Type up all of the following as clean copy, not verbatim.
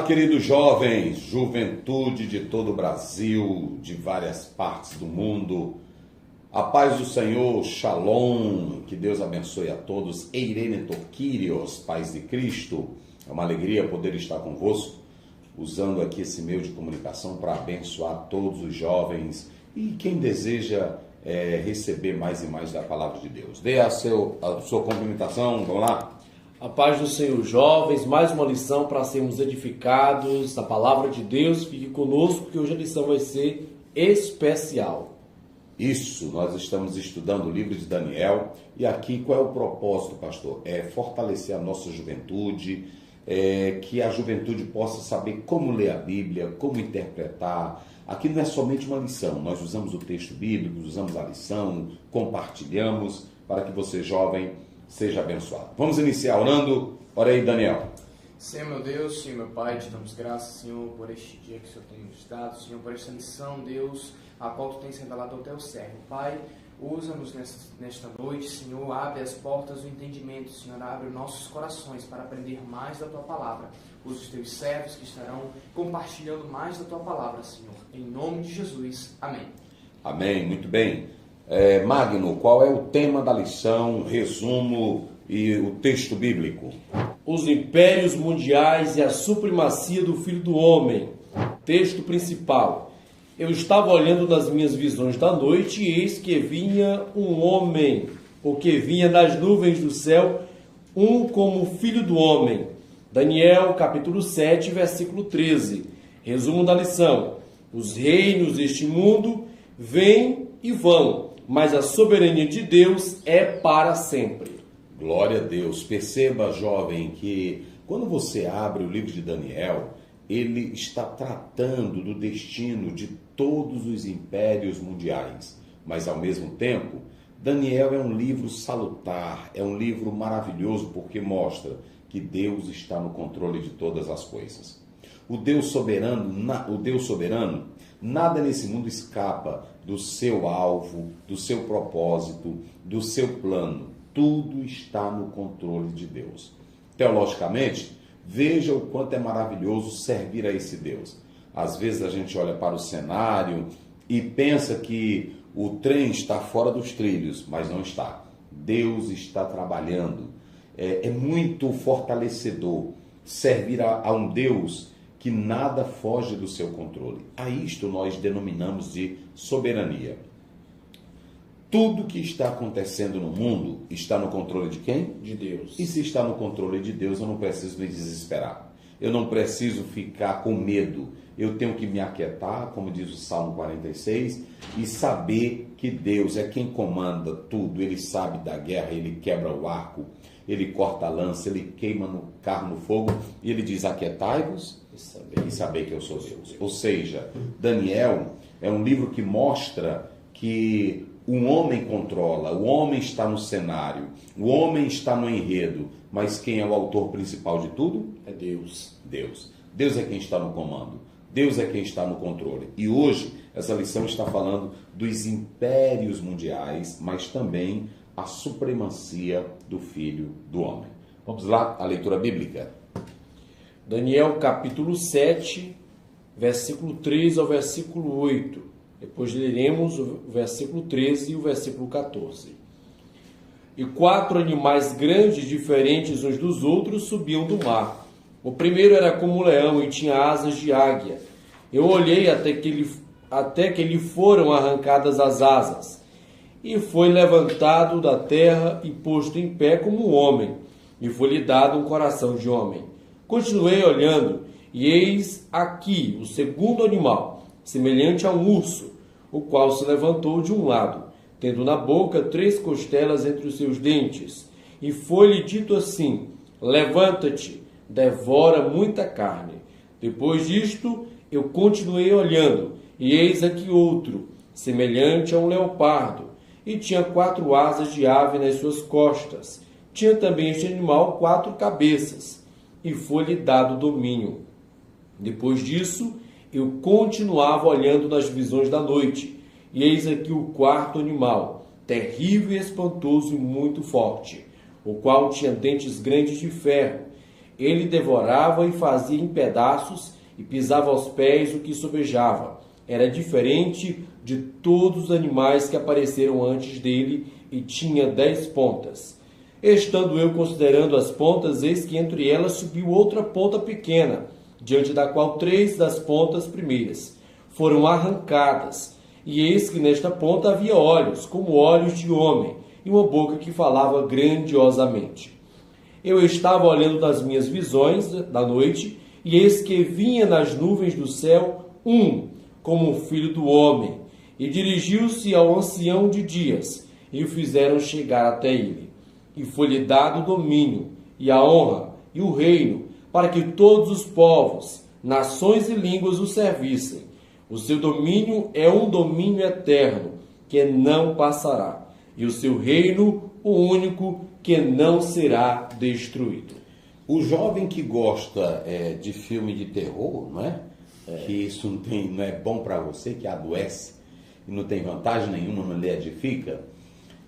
queridos jovens, juventude de todo o Brasil, de várias partes do mundo. A paz do Senhor, Shalom, que Deus abençoe a todos. Eirene Toquírios, paz de Cristo. É uma alegria poder estar convosco, usando aqui esse meio de comunicação para abençoar todos os jovens e quem deseja receber mais e mais da palavra de Deus. Dê a sua cumprimentação, vamos lá. A paz do Senhor, jovens, mais uma lição para sermos edificados da palavra de Deus. Fique conosco que hoje a lição vai ser especial. Isso, nós estamos estudando o livro de Daniel e aqui qual é o propósito, pastor? É fortalecer a nossa juventude, que a juventude possa saber como ler a Bíblia, como interpretar. Aqui não é somente uma lição, nós usamos o texto bíblico, usamos a lição, compartilhamos para que você, jovem, seja abençoado. Vamos iniciar orando. Ora aí, Daniel. Senhor meu Deus, Senhor meu Pai, te damos graças, Senhor, por este dia que o Senhor tem nos dado, Senhor, por esta lição, Deus, a qual tu tens revelado ao teu servo. Pai, usa-nos nesta noite, Senhor, abre as portas do entendimento, Senhor, abre nossos corações para aprender mais da tua palavra. Usa os teus servos que estarão compartilhando mais da tua palavra, Senhor. Em nome de Jesus. Amém. Amém, muito bem. Magno, qual é o tema da lição, resumo e o texto bíblico? Os impérios mundiais e a supremacia do Filho do Homem. Texto principal. Eu estava olhando nas minhas visões da noite e eis que vinha um homem, porque vinha das nuvens do céu, um como o Filho do Homem. Daniel, capítulo 7, versículo 13. Resumo da lição. Os reinos deste mundo vêm e vão, mas a soberania de Deus é para sempre. Glória a Deus. Perceba, jovem, que quando você abre o livro de Daniel, ele está tratando do destino de todos os impérios mundiais. Mas, ao mesmo tempo, Daniel é um livro salutar, é um livro maravilhoso porque mostra que Deus está no controle de todas as coisas. O Deus soberano, nada nesse mundo escapa do seu alvo, do seu propósito, do seu plano. Tudo está no controle de Deus. Teologicamente, veja o quanto é maravilhoso servir a esse Deus. Às vezes a gente olha para o cenário e pensa que o trem está fora dos trilhos, mas não está. Deus está trabalhando. É muito fortalecedor servir a um Deus que nada foge do seu controle. A isto nós denominamos de soberania. Tudo que está acontecendo no mundo está no controle de quem? De Deus. E se está no controle de Deus, eu não preciso me desesperar. Eu não preciso ficar com medo. Eu tenho que me aquietar, como diz o Salmo 46, e saber que Deus é quem comanda tudo. Ele sabe da guerra, ele quebra o arco, ele corta a lança, ele queima no carro no fogo, e ele diz, aquietai-vos e saber que eu sou Deus. Ou seja, Daniel é um livro que mostra que um homem controla, o homem está no cenário, o homem está no enredo, mas quem é o autor principal de tudo? É Deus. Deus. Deus é quem está no comando. Deus é quem está no controle. E hoje, essa lição está falando dos impérios mundiais, mas também a supremacia do Filho do Homem. Vamos lá, a leitura bíblica. Daniel, capítulo 7, versículo 3 ao versículo 8. Depois leremos o versículo 13 e o versículo 14. E 4 animais grandes, diferentes uns dos outros, subiam do mar. O primeiro era como um leão e tinha asas de águia. Eu olhei até que lhe foram arrancadas as asas. E foi levantado da terra e posto em pé como um homem. E foi-lhe dado um coração de homem. Continuei olhando, e eis aqui o segundo animal, semelhante a um urso, o qual se levantou de um lado, tendo na boca 3 costelas entre os seus dentes. E foi-lhe dito assim, levanta-te, devora muita carne. Depois disto, eu continuei olhando, e eis aqui outro, semelhante a um leopardo, e tinha 4 asas de ave nas suas costas. Tinha também este animal 4 cabeças, e foi-lhe dado domínio. Depois disso, eu continuava olhando nas visões da noite, e eis aqui o 4º animal, terrível e espantoso e muito forte, o qual tinha dentes grandes de ferro, Ele devorava e fazia em pedaços e pisava aos pés o que sobejava. Era diferente de todos os animais que apareceram antes dele e tinha 10 pontas. Estando eu considerando as pontas, eis que entre elas subiu outra ponta pequena, diante da qual 3 das pontas primeiras foram arrancadas. E eis que nesta ponta havia olhos, como olhos de homem, e uma boca que falava grandiosamente. Eu estava olhando nas minhas visões da noite, e eis que vinha nas nuvens do céu como o filho do homem, e dirigiu-se ao ancião de dias, e o fizeram chegar até ele. E foi-lhe dado o domínio, e a honra, e o reino, para que todos os povos, nações e línguas o servissem. O seu domínio é um domínio eterno, que não passará, e o seu reino, o único, que não será destruído. O jovem que gosta de filme de terror, não é? Que isso não é bom para você, que adoece, e não tem vantagem nenhuma, não lhe edifica.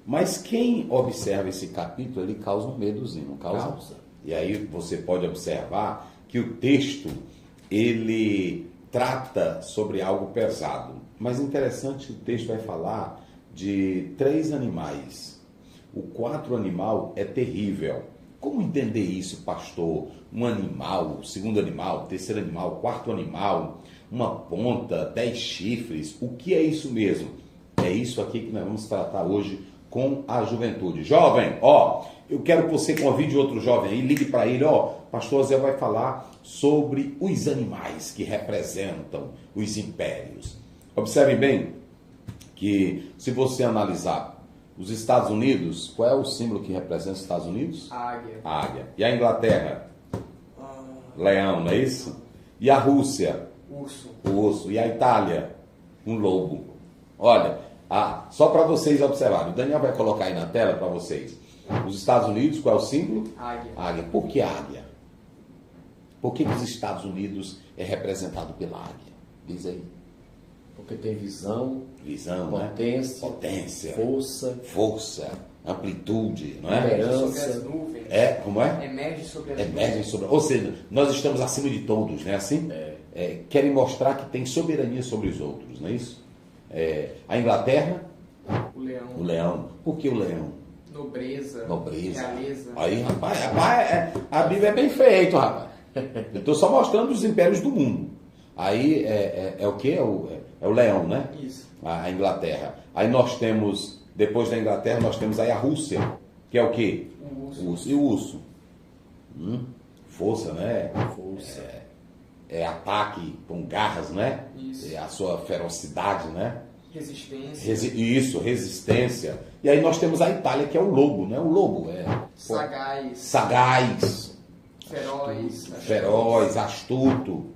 Mas quem observa esse capítulo, ele causa um medozinho, não causa? E aí você pode observar que o texto, ele trata sobre algo pesado. Mas interessante, o texto vai falar de 3 animais. O 4º animal é terrível. Como entender isso, pastor? Um animal, o 2º animal, o 3º animal, o 4º animal, uma ponta, 10 chifres. O que é isso mesmo? É isso aqui que nós vamos tratar hoje com a juventude. Jovem, eu quero que você convide outro jovem aí, ligue para ele, pastor Zé vai falar sobre os animais que representam os impérios. Observem bem que, se você analisar os Estados Unidos, qual é o símbolo que representa os Estados Unidos? Águia. Águia. E a Inglaterra? Leão, não é isso? E a Rússia? Urso. O urso. E a Itália? Um lobo. Olha, só para vocês observarem, o Daniel vai colocar aí na tela para vocês. Os Estados Unidos, qual é o símbolo? Águia. Águia. Por que águia? Por que os Estados Unidos é representado pela águia? Diz aí. Porque tem visão, potência, força, amplitude, não é? Emerge sobre as nuvens. Como é? Emerge sobre as nuvens. Ou seja, nós estamos acima de todos, não é assim? Querem mostrar que tem soberania sobre os outros, não é isso? A Inglaterra? O leão. Por que o leão? Nobreza. Realeza. Aí, rapaz, a Bíblia é bem feita, rapaz. Eu estou só mostrando os impérios do mundo. Aí é o quê? É o leão, né? Isso. A Inglaterra. Aí nós temos, depois da Inglaterra, nós temos aí a Rússia, que é o quê? O urso. O urso. E o urso? Força, né? Força. Ataque com garras, né? Isso. A sua ferocidade, né? Resistência. Resistência. E aí nós temos a Itália, que é o lobo, né? O lobo sagaz. Feroz, astuto.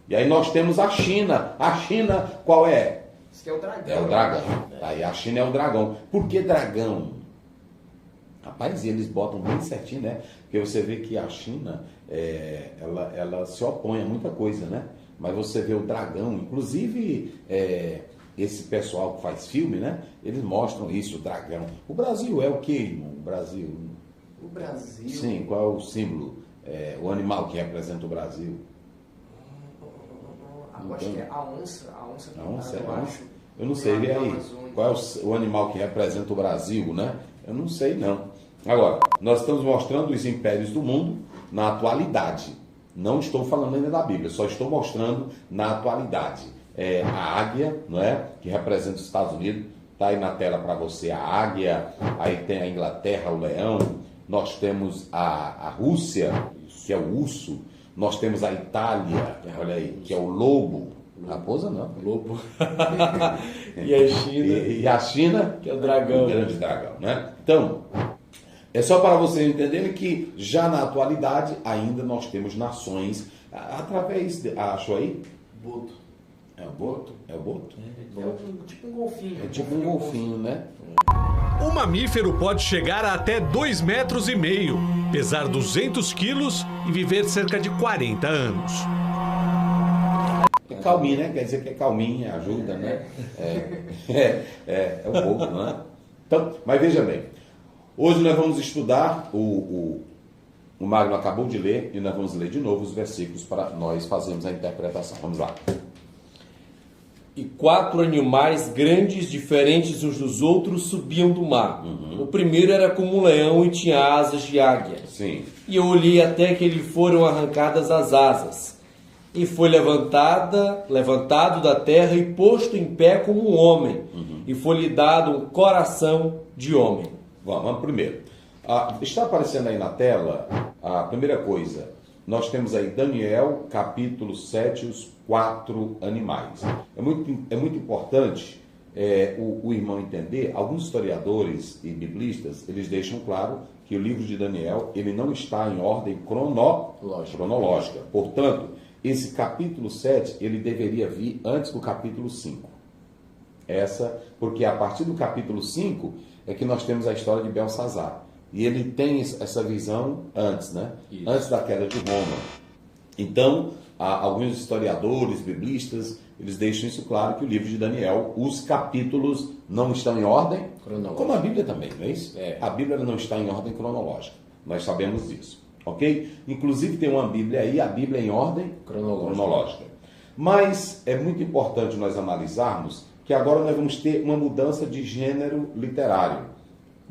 E aí nós temos a China. A China, qual é? Isso que é o dragão. É o dragão. Aí a China é o dragão. Por que dragão? Rapaz, eles botam bem certinho, né? Porque você vê que a China, ela se opõe a muita coisa, né? Mas você vê o dragão, inclusive esse pessoal que faz filme, né? Eles mostram isso, o dragão. O Brasil é o quê, irmão? O Brasil. Sim, qual é o símbolo? O animal que representa o Brasil. Eu acho que é a onça. A onça? Eu não sei, e aí? Qual é o animal que representa o Brasil, né? Eu não sei, não. Agora, nós estamos mostrando os impérios do mundo na atualidade. Não estou falando ainda da Bíblia, só estou mostrando na atualidade. A águia, não é? Que representa os Estados Unidos. Está aí na tela para você a águia. Aí tem a Inglaterra, o leão. Nós temos a Rússia, que é o urso. Nós temos a Itália, olha aí, que é o lobo. Raposa não. Lobo. E a China. E a China, que é o dragão. O grande dragão, né? Então, é só para vocês entenderem que já na atualidade ainda nós temos nações através de... Achou aí? Boto. É o boto? É o boto? Tipo um golfinho. É tipo um golfinho, né? O mamífero pode chegar a até 2,5 metros, pesar 200 quilos e viver cerca de 40 anos. É calminho, né? Quer dizer que é calminho, ajuda, né? É um pouco, não é? Então, mas veja bem, hoje nós vamos estudar o o Magno acabou de ler e nós vamos ler de novo os versículos para nós fazermos a interpretação. Vamos lá. E 4 animais grandes, diferentes uns dos outros, subiam do mar. O primeiro era como um leão e tinha asas de águia. Sim. E eu olhei até que lhe foram arrancadas as asas. E foi levantado da terra e posto em pé como um homem. E foi-lhe dado um coração de homem. Vamos primeiro. Está aparecendo aí na tela a primeira coisa. Nós temos aí Daniel, capítulo 7, os 4 animais. É muito importante o irmão entender. Alguns historiadores e biblistas, eles deixam claro que o livro de Daniel, ele não está em ordem cronológica. Portanto, esse capítulo 7, ele deveria vir antes do capítulo 5. Porque a partir do capítulo 5 é que nós temos a história de Belsazar. E ele tem essa visão antes, né? Isso. Antes da queda de Roma. Então, alguns historiadores, biblistas, eles deixam isso claro, que o livro de Daniel, os capítulos não estão em ordem, como a Bíblia também, não é isso? A Bíblia não está em ordem cronológica. Nós sabemos disso, ok? Inclusive tem uma Bíblia aí, a Bíblia em ordem cronológica. Mas é muito importante nós analisarmos que agora nós vamos ter uma mudança de gênero literário.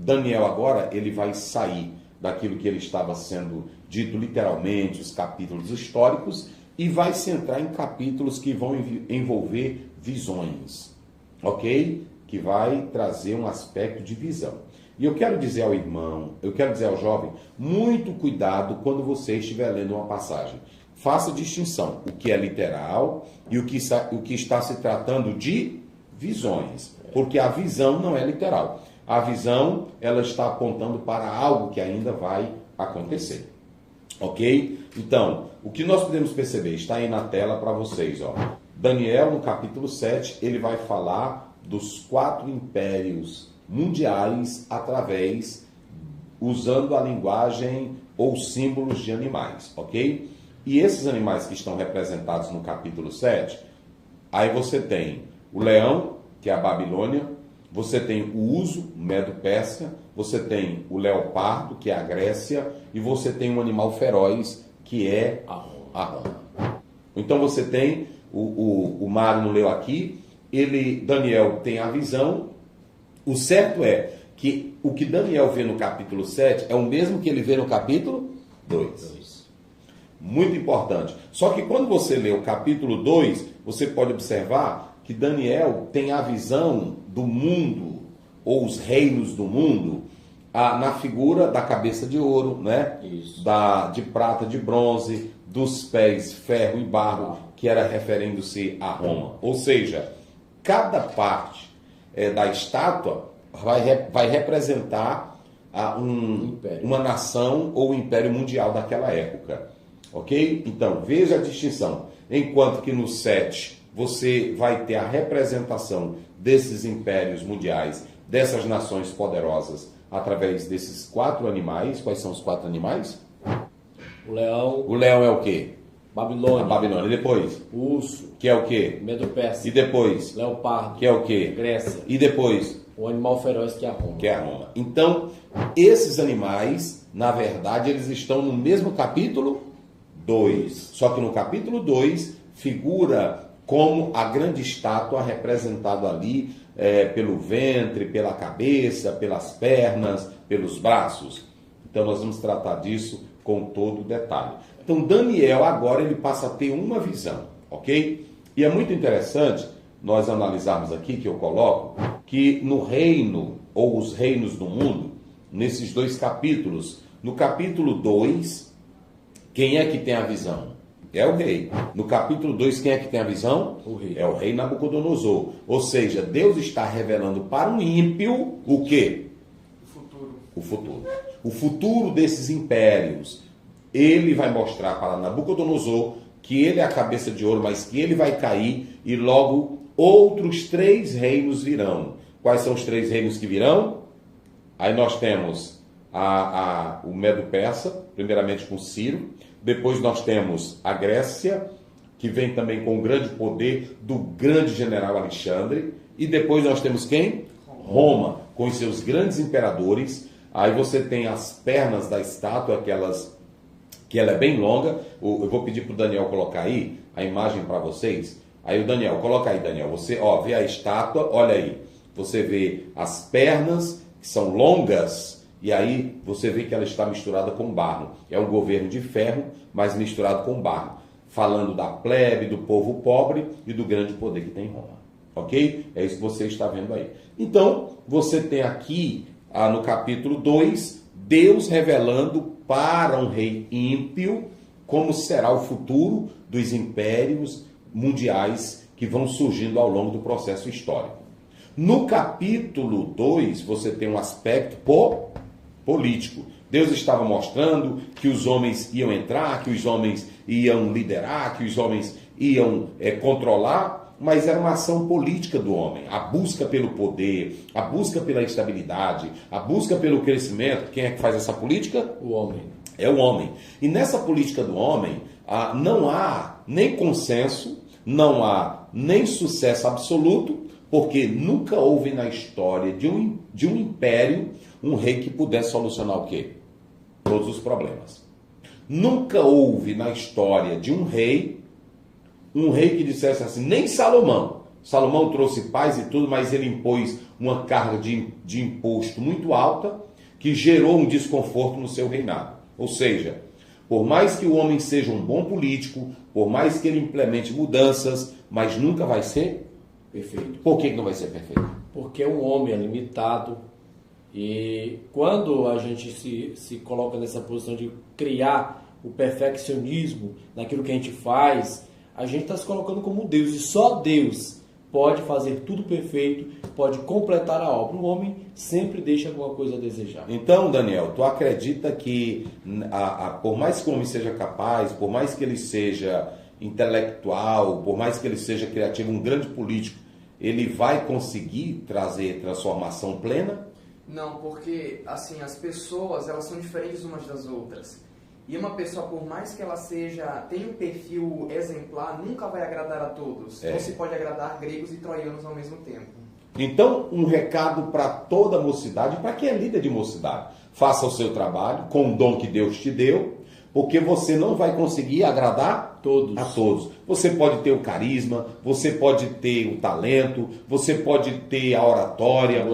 Daniel agora, ele vai sair daquilo que ele estava sendo dito literalmente, os capítulos históricos, e vai se entrar em capítulos que vão envolver visões, ok? Que vai trazer um aspecto de visão. E eu quero dizer ao irmão, eu quero dizer ao jovem, muito cuidado quando você estiver lendo uma passagem. Faça distinção, o que é literal e o que está se tratando de visões, porque a visão não é literal. A visão, ela está apontando para algo que ainda vai acontecer. Ok? Então, o que nós podemos perceber, está aí na tela para vocês. Ó. Daniel, no capítulo 7, ele vai falar dos 4 impérios mundiais usando a linguagem ou símbolos de animais. Ok? E esses animais que estão representados no capítulo 7, aí você tem o leão, que é a Babilônia. Você tem o uso, Medo-Pérsia, você tem o leopardo, que é a Grécia, e você tem um animal feroz, que é a Roma. Então você tem, o Mário não leu aqui, Daniel tem a visão. O certo é que o que Daniel vê no capítulo 7 é o mesmo que ele vê no capítulo 2. Muito importante. Só que quando você lê o capítulo 2, você pode observar que Daniel tem a visão do mundo, ou os reinos do mundo, na figura da cabeça de ouro, né? Isso. De prata, de bronze, dos pés, ferro e barro, que era referindo-se a Roma. Ou seja, cada parte da estátua vai representar uma nação ou um império mundial daquela época. Ok? Então, veja a distinção. Enquanto que no 7 você vai ter a representação desses impérios mundiais, dessas nações poderosas, através desses 4 animais. Quais são os 4 animais? O leão. O leão é o quê? Babilônia. A Babilônia. E depois? O urso. Que é o quê? Medo-Pérsia. E depois? Leopardo. Que é o quê? Grécia. E depois? O animal feroz, que é a Roma. Que é a Roma. Então, esses animais, na verdade, eles estão no mesmo capítulo 2. Só que no capítulo 2 figura como a grande estátua representada ali pelo ventre, pela cabeça, pelas pernas, pelos braços. Então nós vamos tratar disso com todo o detalhe. Então Daniel agora ele passa a ter uma visão, ok? E é muito interessante nós analisarmos aqui, que eu coloco, que no reino, ou os reinos do mundo, nesses 2 capítulos, no capítulo 2, quem é que tem a visão? É o rei. No capítulo 2, quem é que tem a visão? O rei. É o rei Nabucodonosor. Ou seja, Deus está revelando para um ímpio o quê? O futuro. O futuro desses impérios. Ele vai mostrar para Nabucodonosor que ele é a cabeça de ouro, mas que ele vai cair e logo outros 3 reinos virão. Quais são os 3 reinos que virão? Aí nós temos o Medo-Persa, primeiramente com Ciro. Depois nós temos a Grécia, que vem também com o grande poder do grande general Alexandre. E depois nós temos quem? Roma, com os seus grandes imperadores. Aí você tem as pernas da estátua, aquelas que ela é bem longa. Eu vou pedir para o Daniel colocar aí a imagem para vocês. Aí o Daniel, coloca aí, Daniel. Você vê a estátua, olha aí. Você vê as pernas, que são longas, e aí você vê que ela está misturada com barro. É um governo de ferro, mas misturado com barro. Falando da plebe, do povo pobre e do grande poder que tem em Roma. Ok? É isso que você está vendo aí. Então, você tem aqui, no capítulo 2, Deus revelando para um rei ímpio como será o futuro dos impérios mundiais que vão surgindo ao longo do processo histórico. No capítulo 2, você tem um aspecto político. Deus estava mostrando que os homens iam entrar, que os homens iam liderar, que os homens iam controlar, mas era uma ação política do homem. A busca pelo poder, a busca pela estabilidade, a busca pelo crescimento. Quem é que faz essa política? O homem. É o homem. E nessa política do homem, não há nem consenso, não há nem sucesso absoluto, porque nunca houve na história de um império um rei que pudesse solucionar o quê? Todos os problemas. Nunca houve na história de um rei que dissesse assim, nem Salomão. Salomão trouxe paz e tudo, mas ele impôs uma carga de imposto muito alta que gerou um desconforto no seu reinado. Ou seja, por mais que o homem seja um bom político, por mais que ele implemente mudanças, mas nunca vai ser perfeito. Por que não vai ser perfeito? Porque o homem é limitado e quando a gente se coloca nessa posição de criar o perfeccionismo naquilo que a gente faz, a gente está se colocando como Deus e só Deus pode fazer tudo perfeito, pode completar a obra. O homem sempre deixa alguma coisa a desejar. Então, Daniel, tu acredita que por mais que o homem seja capaz, por mais que ele seja intelectual, por mais que ele seja criativo, um grande político, ele vai conseguir trazer transformação plena? Não, porque assim, as pessoas, elas são diferentes umas das outras. E uma pessoa, por mais que ela tenha um perfil exemplar, nunca vai agradar a todos. Não se pode agradar gregos e troianos ao mesmo tempo. Então, um recado para toda a mocidade, para quem é líder de mocidade. Faça o seu trabalho com o dom que Deus te deu, porque você não vai conseguir agradar a todos. Você pode ter o carisma, você pode ter o talento, você pode ter a oratória,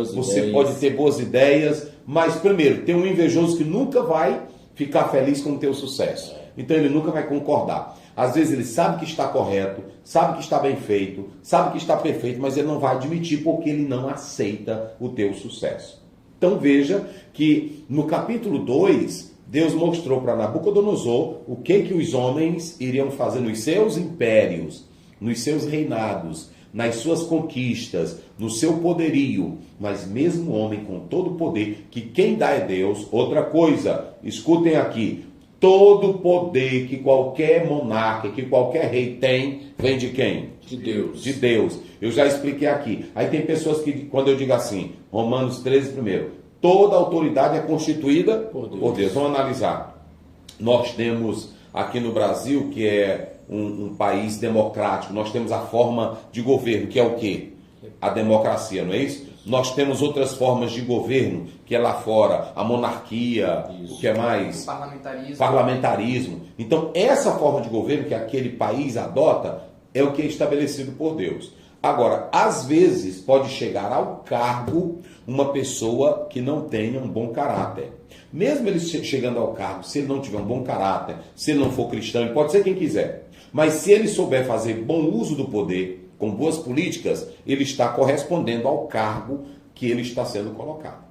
pode ter boas ideias, mas primeiro, tem um invejoso que nunca vai ficar feliz com o teu sucesso. Então ele nunca vai concordar. Às vezes ele sabe que está correto, sabe que está bem feito, sabe que está perfeito, mas ele não vai admitir porque ele não aceita o teu sucesso. Então veja que no capítulo 2, Deus mostrou para Nabucodonosor o que os homens iriam fazer nos seus impérios, nos seus reinados, nas suas conquistas, no seu poderio. Mas mesmo o homem com todo o poder, que quem dá é Deus. Outra coisa, escutem aqui, todo o poder que qualquer monarca, que qualquer rei tem, vem de quem? De Deus. De Deus. Eu já expliquei aqui. Aí tem pessoas que, quando eu digo assim, Romanos 13 primeiro, toda autoridade é constituída por Deus. Vamos analisar. Nós temos aqui no Brasil, que é um país democrático, nós temos a forma de governo, que é o quê? A democracia, não é isso? Nós temos outras formas de governo, que é lá fora, a monarquia, o que é mais? Parlamentarismo. Então, essa forma de governo que aquele país adota é o que é estabelecido por Deus. Agora, às vezes pode chegar ao cargo uma pessoa que não tenha um bom caráter. Mesmo ele chegando ao cargo, se ele não tiver um bom caráter, se ele não for cristão, ele pode ser quem quiser. Mas se ele souber fazer bom uso do poder, com boas políticas, ele está correspondendo ao cargo que ele está sendo colocado.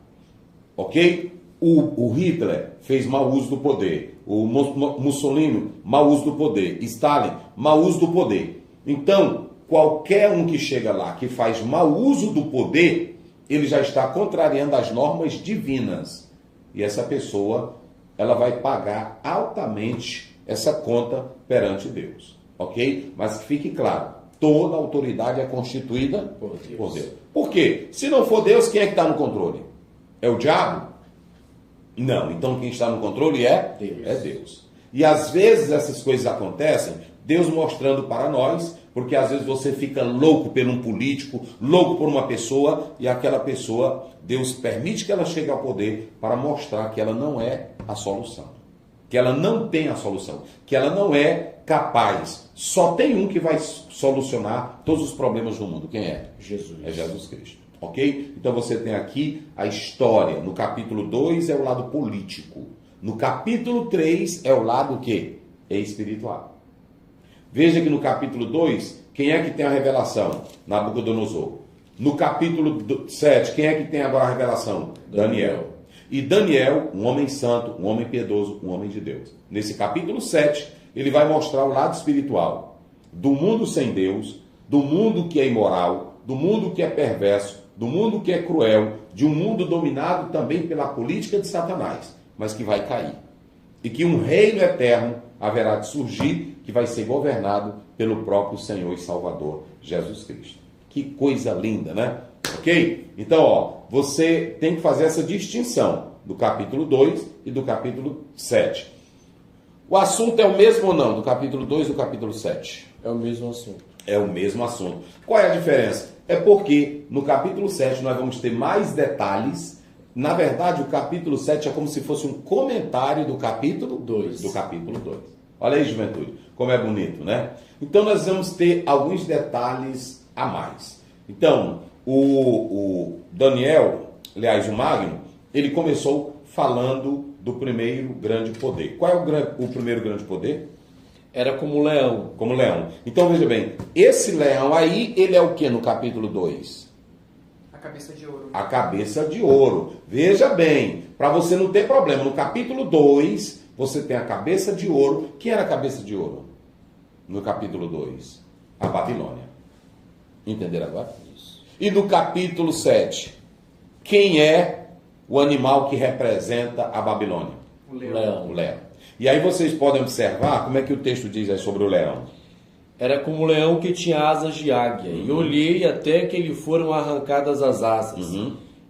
Ok? O Hitler fez mau uso do poder. O Mussolini, mau uso do poder. Stalin, mau uso do poder. Então, qualquer um que chega lá, que faz mau uso do poder, ele já está contrariando as normas divinas. E essa pessoa, ela vai pagar altamente essa conta perante Deus. Ok? Mas que fique claro, toda autoridade é constituída por Deus. Por quê? Se não for Deus, quem é que está no controle? É o diabo? Não. Então quem está no controle é Deus. E às vezes essas coisas acontecem, Deus mostrando para nós, porque às vezes você fica louco por um político, louco por uma pessoa, e aquela pessoa, Deus permite que ela chegue ao poder para mostrar que ela não é a solução. que ela não tem a solução, que ela não é capaz. Só tem um que vai solucionar todos os problemas do mundo. Quem é? Jesus. É Jesus Cristo. Ok? Então você tem aqui a história. No capítulo 2 é o lado político. No capítulo 3 é o lado o quê? Espiritual. Veja que no capítulo 2, quem é que tem a revelação? Nabucodonosor. No capítulo 7, quem é que tem agora a revelação? Daniel. E Daniel, um homem santo, um homem piedoso, um homem de Deus. Nesse capítulo 7, ele vai mostrar o lado espiritual do mundo sem Deus, do mundo que é imoral, do mundo que é perverso, do mundo que é cruel, de um mundo dominado também pela política de Satanás, mas que vai cair. E que um reino eterno haverá de surgir, que vai ser governado pelo próprio Senhor e Salvador, Jesus Cristo. Que coisa linda, né? Ok? Então, ó, você tem que fazer essa distinção do capítulo 2 e do capítulo 7. O assunto é o mesmo ou não do capítulo 2 e do capítulo 7? É o mesmo assunto. É o mesmo assunto. Qual é a diferença? É porque no capítulo 7 nós vamos ter mais detalhes. Na verdade, o capítulo 7 é como se fosse um comentário do capítulo 2. Do capítulo 2. Olha aí, juventude, como é bonito, né? Então nós vamos ter alguns detalhes a mais. Então, o Daniel, aliás, o Magno, ele começou falando do primeiro grande poder. Qual é o primeiro grande poder? Era como leão. Como leão. Então, veja bem, esse leão aí, ele é o que no capítulo 2? A cabeça de ouro. A cabeça de ouro. Veja bem, para você não ter problema, no capítulo 2, você tem a cabeça de ouro. Quem era a cabeça de ouro? No capítulo 2, a Babilônia. Entenderam agora? Isso. E no capítulo 7, quem é o animal que representa a Babilônia? O leão. O leão. E aí vocês podem observar como é que o texto diz aí sobre o leão. Era como um leão que tinha asas de águia. E olhei até que lhe foram arrancadas as asas.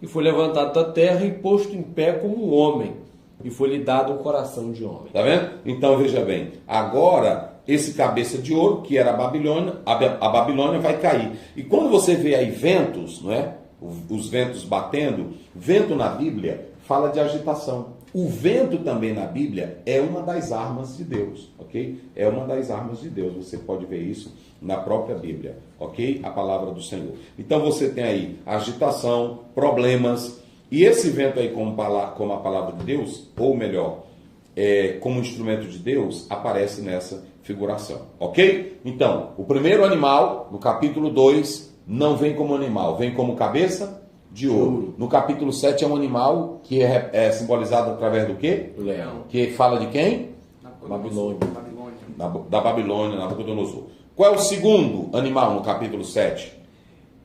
E foi levantado da terra e posto em pé como um homem. E foi-lhe dado um coração de homem. Tá vendo? Então veja bem. Agora, esse cabeça de ouro, que era a Babilônia vai cair. E quando você vê aí ventos, não é? Os ventos batendo, vento na Bíblia fala de agitação. O vento também na Bíblia é uma das armas de Deus, ok? É uma das armas de Deus, você pode ver isso na própria Bíblia, ok? A palavra do Senhor. Então você tem aí agitação, problemas, e esse vento aí como a palavra de Deus, ou melhor, como instrumento de Deus, aparece nessa figuração, ok? Então, o primeiro animal, no capítulo 2, não vem como animal, vem como cabeça de ouro. No capítulo 7 é um animal que é simbolizado através do quê? O leão. Que fala de quem? Babilônia. Da Babilônia, Nabucodonosor. Qual é o segundo animal no capítulo 7?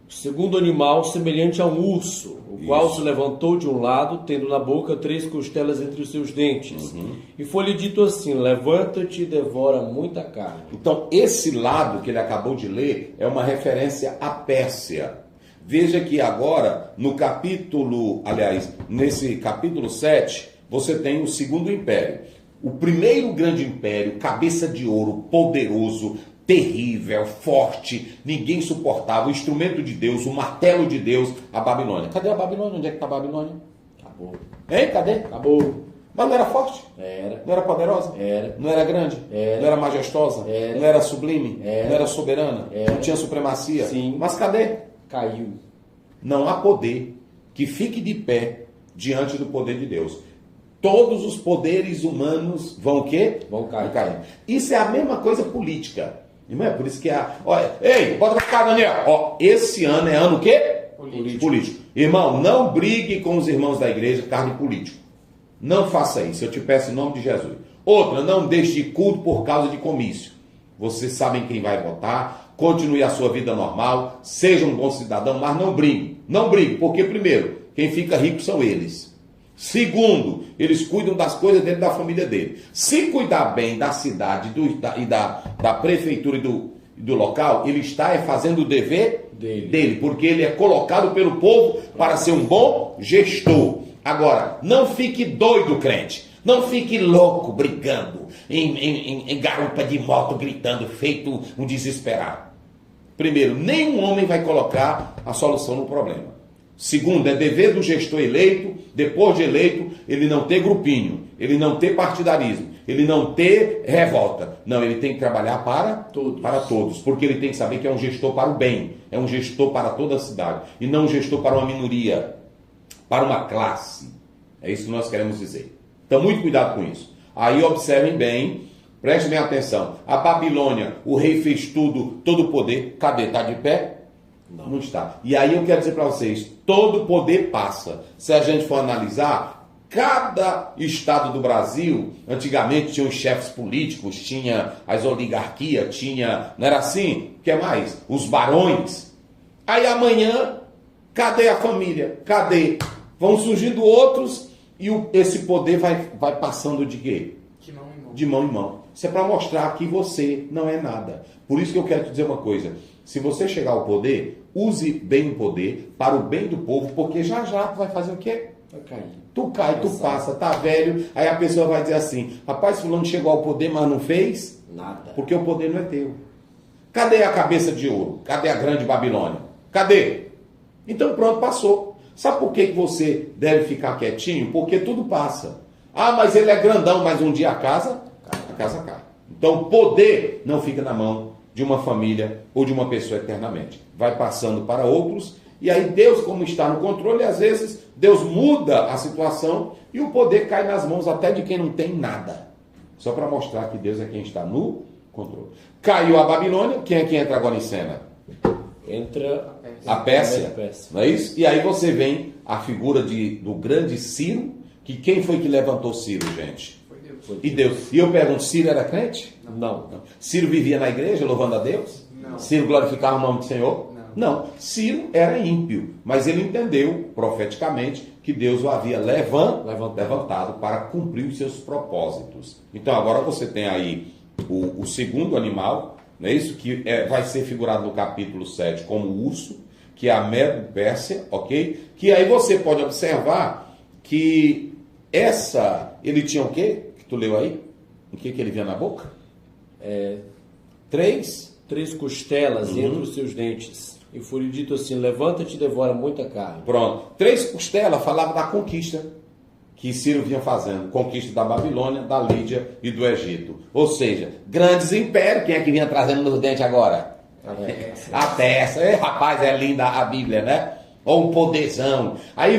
O segundo animal semelhante a um urso, o qual se levantou de um lado, tendo na boca 3 costelas entre os seus dentes. E foi-lhe dito assim: levanta-te e devora muita carne. Então, esse lado que ele acabou de ler é uma referência à Pérsia. Veja que agora, nesse capítulo 7, você tem o segundo império. O primeiro grande império, cabeça de ouro, poderoso, terrível, forte, ninguém suportava, o instrumento de Deus, o martelo de Deus, a Babilônia. Cadê a Babilônia? Onde é que está a Babilônia? Acabou. Hein? Cadê? Acabou. Mas não era forte? Era. Não era poderosa? Era. Não era grande? Era. Não era majestosa? Era. Não era sublime? Era. Não era soberana? Era. Não tinha supremacia? Sim. Mas cadê? Caiu. Não há poder que fique de pé diante do poder de Deus. Todos os poderes humanos vão o quê? Vão cair. Vão cair. Isso é a mesma coisa política. Não é por isso que olha, ei, bota pra cá, Daniel. Ó, esse ano é ano o quê? Político. Irmão, não brigue com os irmãos da igreja cargo político. Não faça isso, eu te peço em nome de Jesus. Outra, não deixe de culto por causa de comício. Vocês sabem quem vai votar, continue a sua vida normal, seja um bom cidadão, mas não brigue. Não brigue, porque primeiro, quem fica rico são eles. Segundo, eles cuidam das coisas dele e da família dele. Se cuidar bem da cidade e da prefeitura e do local, ele está fazendo o dever dele, porque ele é colocado pelo povo para ser um bom gestor. Agora, não fique doido, crente. Não fique louco, brigando, em garupa de moto, gritando, feito um desesperado. Primeiro, nenhum homem vai colocar a solução no problema. Segundo, é dever do gestor eleito, depois de eleito, ele não ter grupinho, ele não ter partidarismo, ele não ter revolta. Não, ele tem que trabalhar para todos, porque ele tem que saber que é um gestor para o bem, é um gestor para toda a cidade, e não um gestor para uma minoria, para uma classe. É isso que nós queremos dizer. Então, muito cuidado com isso. Aí observem bem, prestem bem atenção. A Babilônia, o rei fez tudo, todo o poder. Cadê? Está de pé? Não está. E aí eu quero dizer para vocês, todo poder passa. Se a gente for analisar, cada estado do Brasil, antigamente tinha os chefes políticos, tinha as oligarquias, tinha, não era assim? O que mais? Os barões. Aí amanhã, cadê a família? Cadê? Vão surgindo outros e esse poder vai passando de quê? De mão em mão. De mão em mão. Isso é para mostrar que você não é nada. Por isso que eu quero te dizer uma coisa. Se você chegar ao poder, use bem o poder para o bem do povo, porque já tu vai fazer o quê? Vai cair. Tu cai, tu passa, tá velho, aí a pessoa vai dizer assim, rapaz, fulano chegou ao poder, mas não fez nada. Porque o poder não é teu. Cadê a cabeça de ouro? Cadê a grande Babilônia? Cadê? Então pronto, passou. Sabe por que você deve ficar quietinho? Porque tudo passa. Ah, mas ele é grandão, mas um dia a casa cai. Então o poder não fica na mão de uma família ou de uma pessoa eternamente. Vai passando para outros, e aí Deus, como está no controle, às vezes Deus muda a situação e o poder cai nas mãos até de quem não tem nada. Só para mostrar que Deus é quem está no controle. Caiu a Babilônia, quem é que entra agora em cena? Entra a Pérsia, não é isso? E aí você vem a figura do grande Ciro, que quem foi que levantou Ciro, gente? Foi Deus. E Deus. E eu pergunto, Ciro era crente? Não. Ciro vivia na igreja louvando a Deus? Não. Ciro glorificava o nome do Senhor? Não. Ciro era ímpio, mas ele entendeu profeticamente que Deus o havia levantado para cumprir os seus propósitos. Então agora você tem aí o segundo animal, não é isso? Que vai ser figurado no capítulo 7 como o urso, que é a Medo-Pérsia, ok? Que aí você pode observar que ele tinha o quê? Que tu leu aí? O que ele vinha na boca? Três costelas entre os seus dentes. E foi dito assim, levanta-te e devora muita carne. Pronto. 3 costelas falava da conquista que Ciro vinha fazendo. Conquista da Babilônia, da Lídia e do Egito. Ou seja, grandes impérios. Quem é que vinha trazendo nos dentes agora? A Pérsia. Rapaz, é linda a Bíblia, né? Ou um poderzão. Aí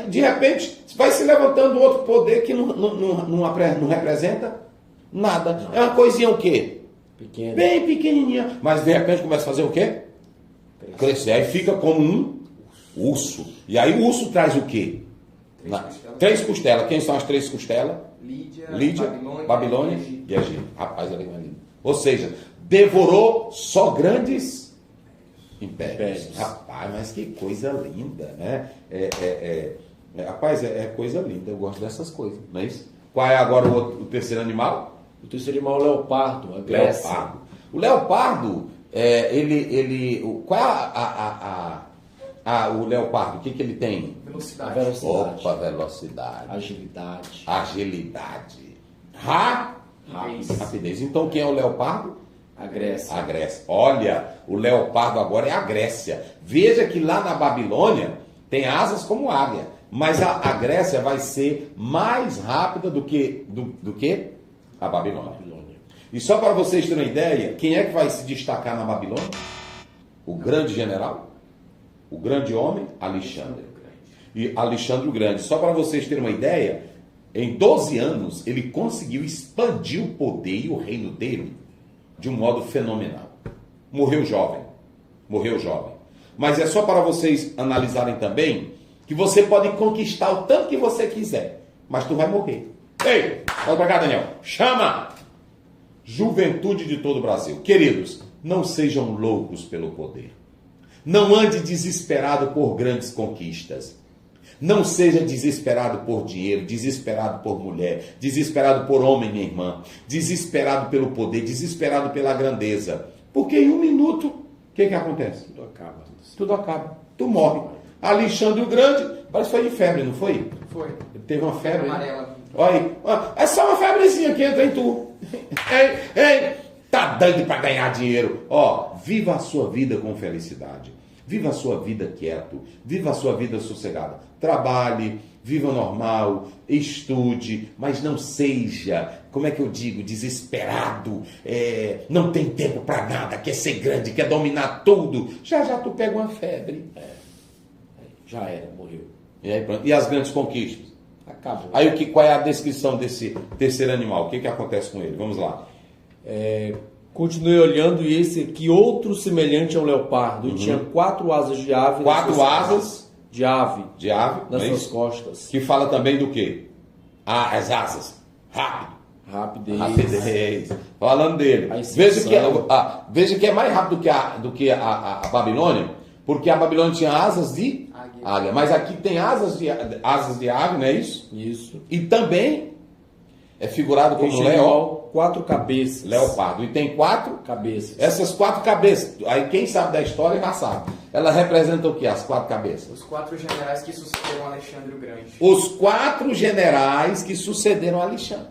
de repente, vai se levantando outro poder que não representa nada. Não. É uma coisinha o quê? Pequena. Bem pequenininha. Mas de repente começa a fazer o quê? Crescer. Aí fica como um urso. E aí o urso traz o quê? 3 costelas. Quem são as 3 costelas? Lídia, Babilônia e Egito. Rapaz, ela é linda. Ou seja, devorou só grandes impérios. Rapaz, mas que coisa linda, né? Rapaz, é coisa linda. Eu gosto dessas coisas, não é isso? Qual é agora o terceiro animal? O terceiro animal é o leopardo, a Grécia. Leopardo. O leopardo, qual é o leopardo? O que ele tem? Velocidade. Opa, velocidade. Agilidade. Rapidez. Então quem é o leopardo? A Grécia. Olha, o leopardo agora é a Grécia. Veja que lá na Babilônia tem asas como águia. Mas a Grécia vai ser mais rápida do que a Babilônia. E só para vocês terem uma ideia, quem é que vai se destacar na Babilônia? O grande general, o grande homem, Alexandre. E Alexandre o Grande. Só para vocês terem uma ideia, em 12 anos ele conseguiu expandir o poder e o reino dele de um modo fenomenal. Morreu jovem. Mas é só para vocês analisarem também que você pode conquistar o tanto que você quiser, mas tu vai morrer. Ei, olha para cá, Daniel. Chama! Juventude de todo o Brasil. Queridos, não sejam loucos pelo poder. Não ande desesperado por grandes conquistas. Não seja desesperado por dinheiro, desesperado por mulher, desesperado por homem, minha irmã, desesperado pelo poder, desesperado pela grandeza. Porque em 1 minuto, o que acontece? Tudo acaba. Tu morre. Alexandre o Grande, parece que foi de febre, não foi? Foi. Ele teve uma febre. Amarela. Olha aí, é só uma febrezinha que entra em tu. Ei, tá dando para ganhar dinheiro. Viva a sua vida com felicidade. Viva a sua vida quieto, viva a sua vida sossegada. Trabalhe, viva normal, estude, mas não seja, como é que eu digo, desesperado, não tem tempo para nada, quer ser grande, quer dominar tudo. Já já tu pega uma febre. Já era, morreu. E aí pronto. E as grandes conquistas? Acabou. Aí qual é a descrição desse terceiro animal? O que acontece com ele? Vamos lá. Continuei olhando e esse aqui, outro semelhante ao leopardo, e tinha 4 asas de ave. 4 asas de ave. De ave. Nas suas costas. Que fala também do quê? As asas. Rápido. Rapidez. Falando dele. Veja que é mais rápido do que a Babilônia, porque a Babilônia tinha asas de águia. Mas aqui tem asas de ave, não é isso? Isso. E também é figurado como leão. 4 cabeças. Leopardo. E tem 4 cabeças. Essas 4 cabeças, aí quem sabe da história já sabe. Ela representa o que? As 4 cabeças? Os 4 generais que sucederam Alexandre o Grande. Os 4 generais que sucederam Alexandre.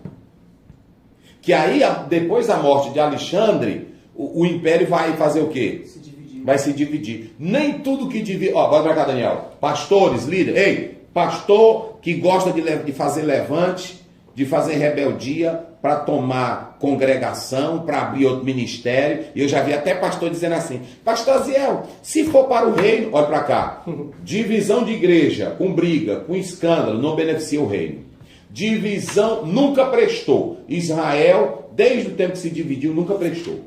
Que aí, depois da morte de Alexandre, o império vai fazer o quê? Se dividir. Vai se dividir. Nem tudo que divide... bora pra cá, Daniel. Pastores, líderes. Ei, pastor que gosta de fazer levante, de fazer rebeldia para tomar congregação, para abrir outro ministério. E eu já vi até pastor dizendo assim: Pastor Ziel, se for para o reino, olha para cá, divisão de igreja com briga, com escândalo, não beneficia o reino. Divisão nunca prestou. Israel, desde o tempo que se dividiu, nunca prestou.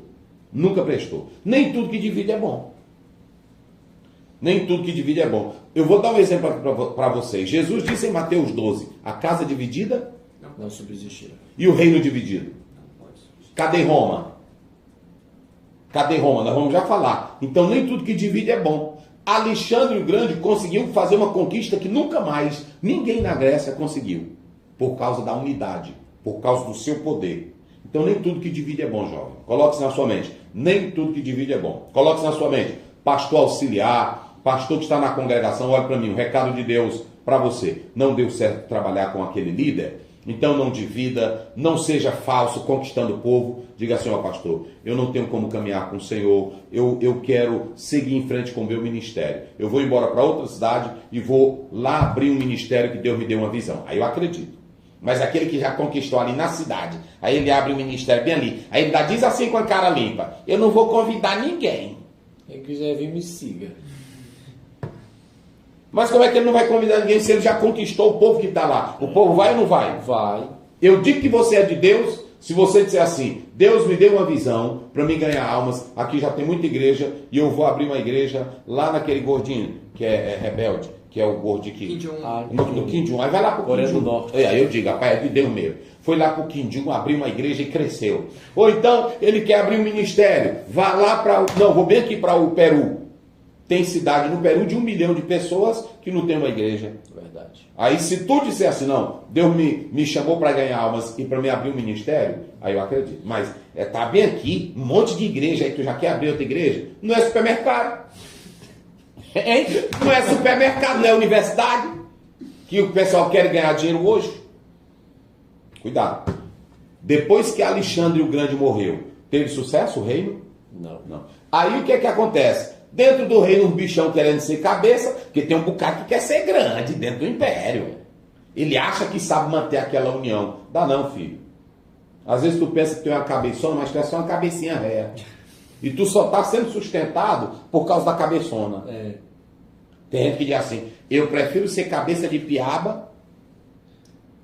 Nunca prestou. Nem tudo que divide é bom. Nem tudo que divide é bom. Eu vou dar um exemplo para vocês. Jesus disse em Mateus 12: a casa dividida não subsistirá. E o reino dividido? Cadê Roma? Cadê Roma? Nós vamos já falar. Então nem tudo que divide é bom. Alexandre o Grande conseguiu fazer uma conquista que nunca mais ninguém na Grécia conseguiu. Por causa da unidade. Por causa do seu poder. Então nem tudo que divide é bom, jovem. Coloque-se na sua mente. Nem tudo que divide é bom. Coloque-se na sua mente. Pastor auxiliar, pastor que está na congregação, olha para mim, um recado de Deus para você. Não deu certo trabalhar com aquele líder? Então não divida, não seja falso conquistando o povo. Diga assim: ó pastor, eu não tenho como caminhar com o Senhor, eu quero seguir em frente com o meu ministério. Eu vou embora para outra cidade e vou lá abrir um ministério que Deus me deu uma visão. Aí eu acredito. Mas aquele que já conquistou ali na cidade, aí ele abre um ministério bem ali, aí ele diz assim com a cara limpa: eu não vou convidar ninguém. Quem quiser vir, me siga. Mas como é que ele não vai convidar ninguém se ele já conquistou o povo que está lá? O povo vai ou não vai? Vai. Eu digo que você é de Deus se você disser assim: Deus me deu uma visão para mim ganhar almas. Aqui já tem muita igreja e eu vou abrir uma igreja lá naquele gordinho que é rebelde, que é o gordinho que... No Kim Jong. Aí vai lá pro Kim Jong. Aí eu digo: rapaz, é de Deus mesmo. Foi lá pro Kim Jong, abriu uma igreja e cresceu. Ou então ele quer abrir um ministério. Vá lá para... Não, vou bem aqui para o Peru. Tem cidade no Peru de 1 milhão de pessoas que não tem uma igreja. Verdade. Aí se tu disser assim: não, Deus me chamou para ganhar almas e para me abrir um ministério, aí eu acredito. Mas tá bem aqui, um monte de igreja, aí tu já quer abrir outra igreja? Não é supermercado. Hein? Não é supermercado, não é universidade. Que o pessoal quer ganhar dinheiro hoje. Cuidado. Depois que Alexandre o Grande morreu, teve sucesso o reino? Não. Aí o que é que acontece? Dentro do reino, um bichão querendo ser cabeça, porque tem um bocado que quer ser grande dentro do império. Ele acha que sabe manter aquela união. Dá não, filho. Às vezes tu pensa que tem uma cabeçona, mas tu é só uma cabecinha réia. E tu só está sendo sustentado por causa da cabeçona. Tem gente que diz assim: eu prefiro ser cabeça de piaba.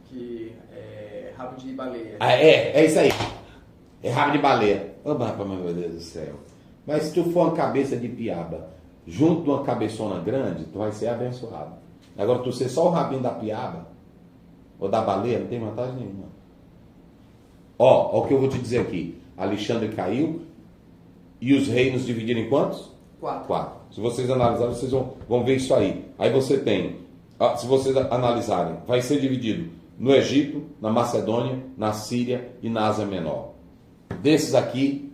Que é rabo de baleia. É isso aí. É rabo de baleia. Ô, rapaz, meu Deus do céu. Mas se tu for uma cabeça de piaba junto de uma cabeçona grande, tu vai ser abençoado. Agora, tu ser só o rabinho da piaba ou da baleia, não tem vantagem nenhuma. Ó o que eu vou te dizer aqui. Alexandre caiu e os reinos dividiram em quantos? 4. Se vocês analisarem, vocês vão ver isso aí. Aí você tem, se vocês analisarem, vai ser dividido no Egito, na Macedônia, na Síria e na Ásia Menor. Desses aqui,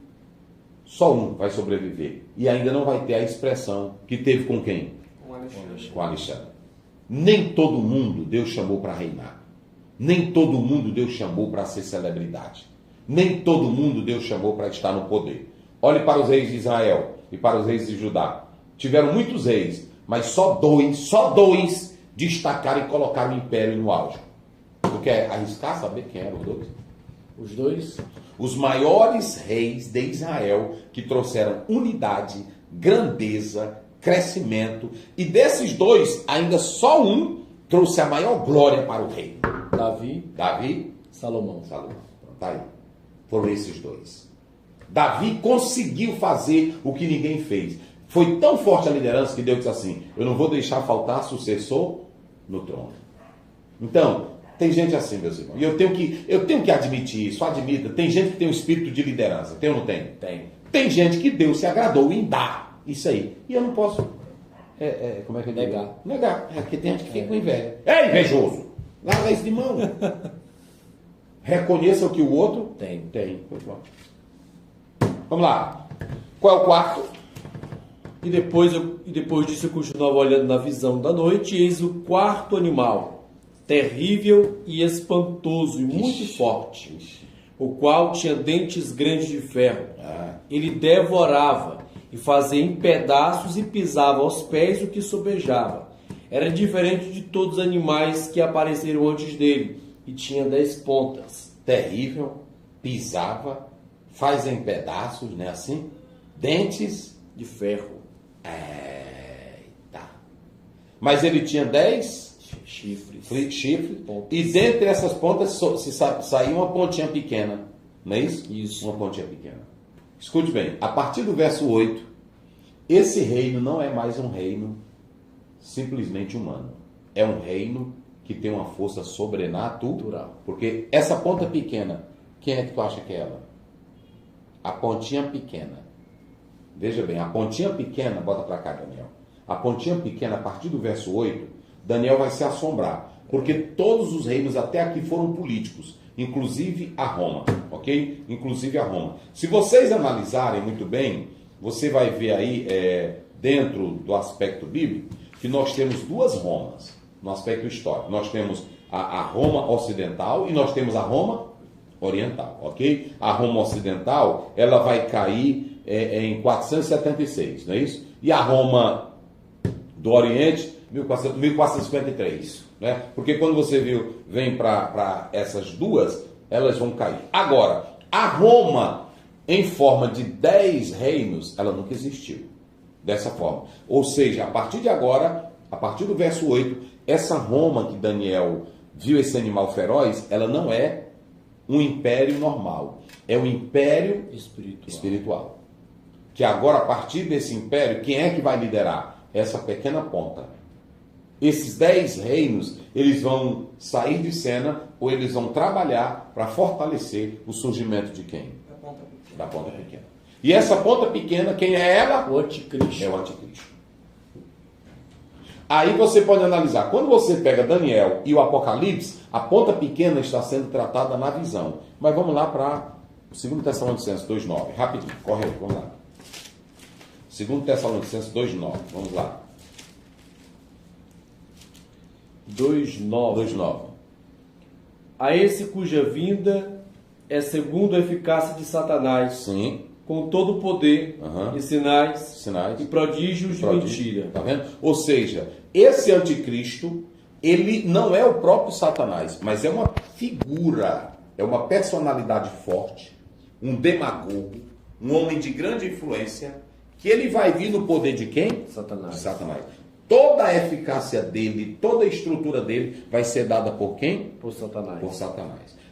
só um vai sobreviver. E ainda não vai ter a expressão que teve com quem? Com Alexandre. Nem todo mundo Deus chamou para reinar. Nem todo mundo Deus chamou para ser celebridade. Nem todo mundo Deus chamou para estar no poder. Olhe para os reis de Israel e para os reis de Judá. Tiveram muitos reis, mas só dois destacaram e colocaram o império no auge. Tu quer arriscar saber quem eram os dois? Os dois? Os maiores reis de Israel que trouxeram unidade, grandeza, crescimento. E desses dois, ainda só um trouxe a maior glória para o reino. Davi, Salomão. Tá aí. Foram esses dois. Davi conseguiu fazer o que ninguém fez. Foi tão forte a liderança que Deus disse assim: eu não vou deixar faltar sucessor no trono. Então, tem gente assim, meus irmãos. E eu tenho que admitir isso. Admita. Tem gente que tem um espírito de liderança. Tem ou não tem? Tem. Tem gente que Deus se agradou em dar isso aí. E eu não posso... como é que eu digo? Negar. É porque tem gente que fica com inveja. É invejoso. Larga isso de mão. Reconheça o que o outro tem. Pois bom. Vamos lá. Qual é o quarto? E depois disso eu continuava olhando na visão da noite, e eis o quarto animal, terrível e espantoso e muito forte, o qual tinha dentes grandes de ferro. Ele devorava e fazia em pedaços e pisava aos pés o que sobejava. Era diferente de todos os animais que apareceram antes dele, e tinha 10 pontas. Terrível, pisava, faz em pedaços, né, assim? Dentes de ferro. Eita. Mas ele tinha 10 chifres. E dentre essas pontas saía uma pontinha pequena. Não é isso? Isso. Uma pontinha pequena. Escute bem, a partir do verso 8, esse reino não é mais um reino simplesmente humano. É um reino que tem uma força sobrenatural. Porque essa ponta pequena, quem é que tu acha que é ela? A pontinha pequena. Veja bem, a pontinha pequena, bota para cá, Daniel. A pontinha pequena, a partir do verso 8, Daniel vai se assombrar. Porque todos os reinos até aqui foram políticos. Inclusive a Roma, ok? Inclusive a Roma. Se vocês analisarem muito bem, você vai ver aí, dentro do aspecto bíblico, que nós temos duas Romas, no aspecto histórico. Nós temos a Roma ocidental e nós temos a Roma oriental, ok? A Roma ocidental, ela vai cair em 476, não é isso? E a Roma do Oriente, 1453, né? Porque quando você vem para essas duas, elas vão cair. Agora, a Roma, em forma de 10 reinos, ela nunca existiu dessa forma. Ou seja, a partir de agora, a partir do verso 8, essa Roma que Daniel viu, esse animal feroz, ela não é um império normal, é um império espiritual. Que agora, a partir desse império, quem é que vai liderar? Essa pequena ponta. Esses 10 reinos, eles vão sair de cena ou eles vão trabalhar para fortalecer o surgimento de quem? Da ponta pequena. E essa ponta pequena, quem é ela? O anticristo. É o anticristo. Aí você pode analisar. Quando você pega Daniel e o Apocalipse, a ponta pequena está sendo tratada na visão. Mas vamos lá para 2 Tessalonicenses 2,9. Rapidinho, corre aí, vamos lá. 2 Tessalonicenses 2,9. Vamos lá. 2,9. A esse cuja vinda é segundo a eficácia de Satanás. Sim. Com todo o poder e sinais e prodígios de mentira. Tá vendo? Ou seja, esse anticristo, ele não é o próprio Satanás, mas é uma figura, é uma personalidade forte, um demagogo, um homem de grande influência, que ele vai vir no poder de quem? Satanás. De Satanás. Toda a eficácia dele, toda a estrutura dele vai ser dada por quem? Por Satanás. Por Satanás.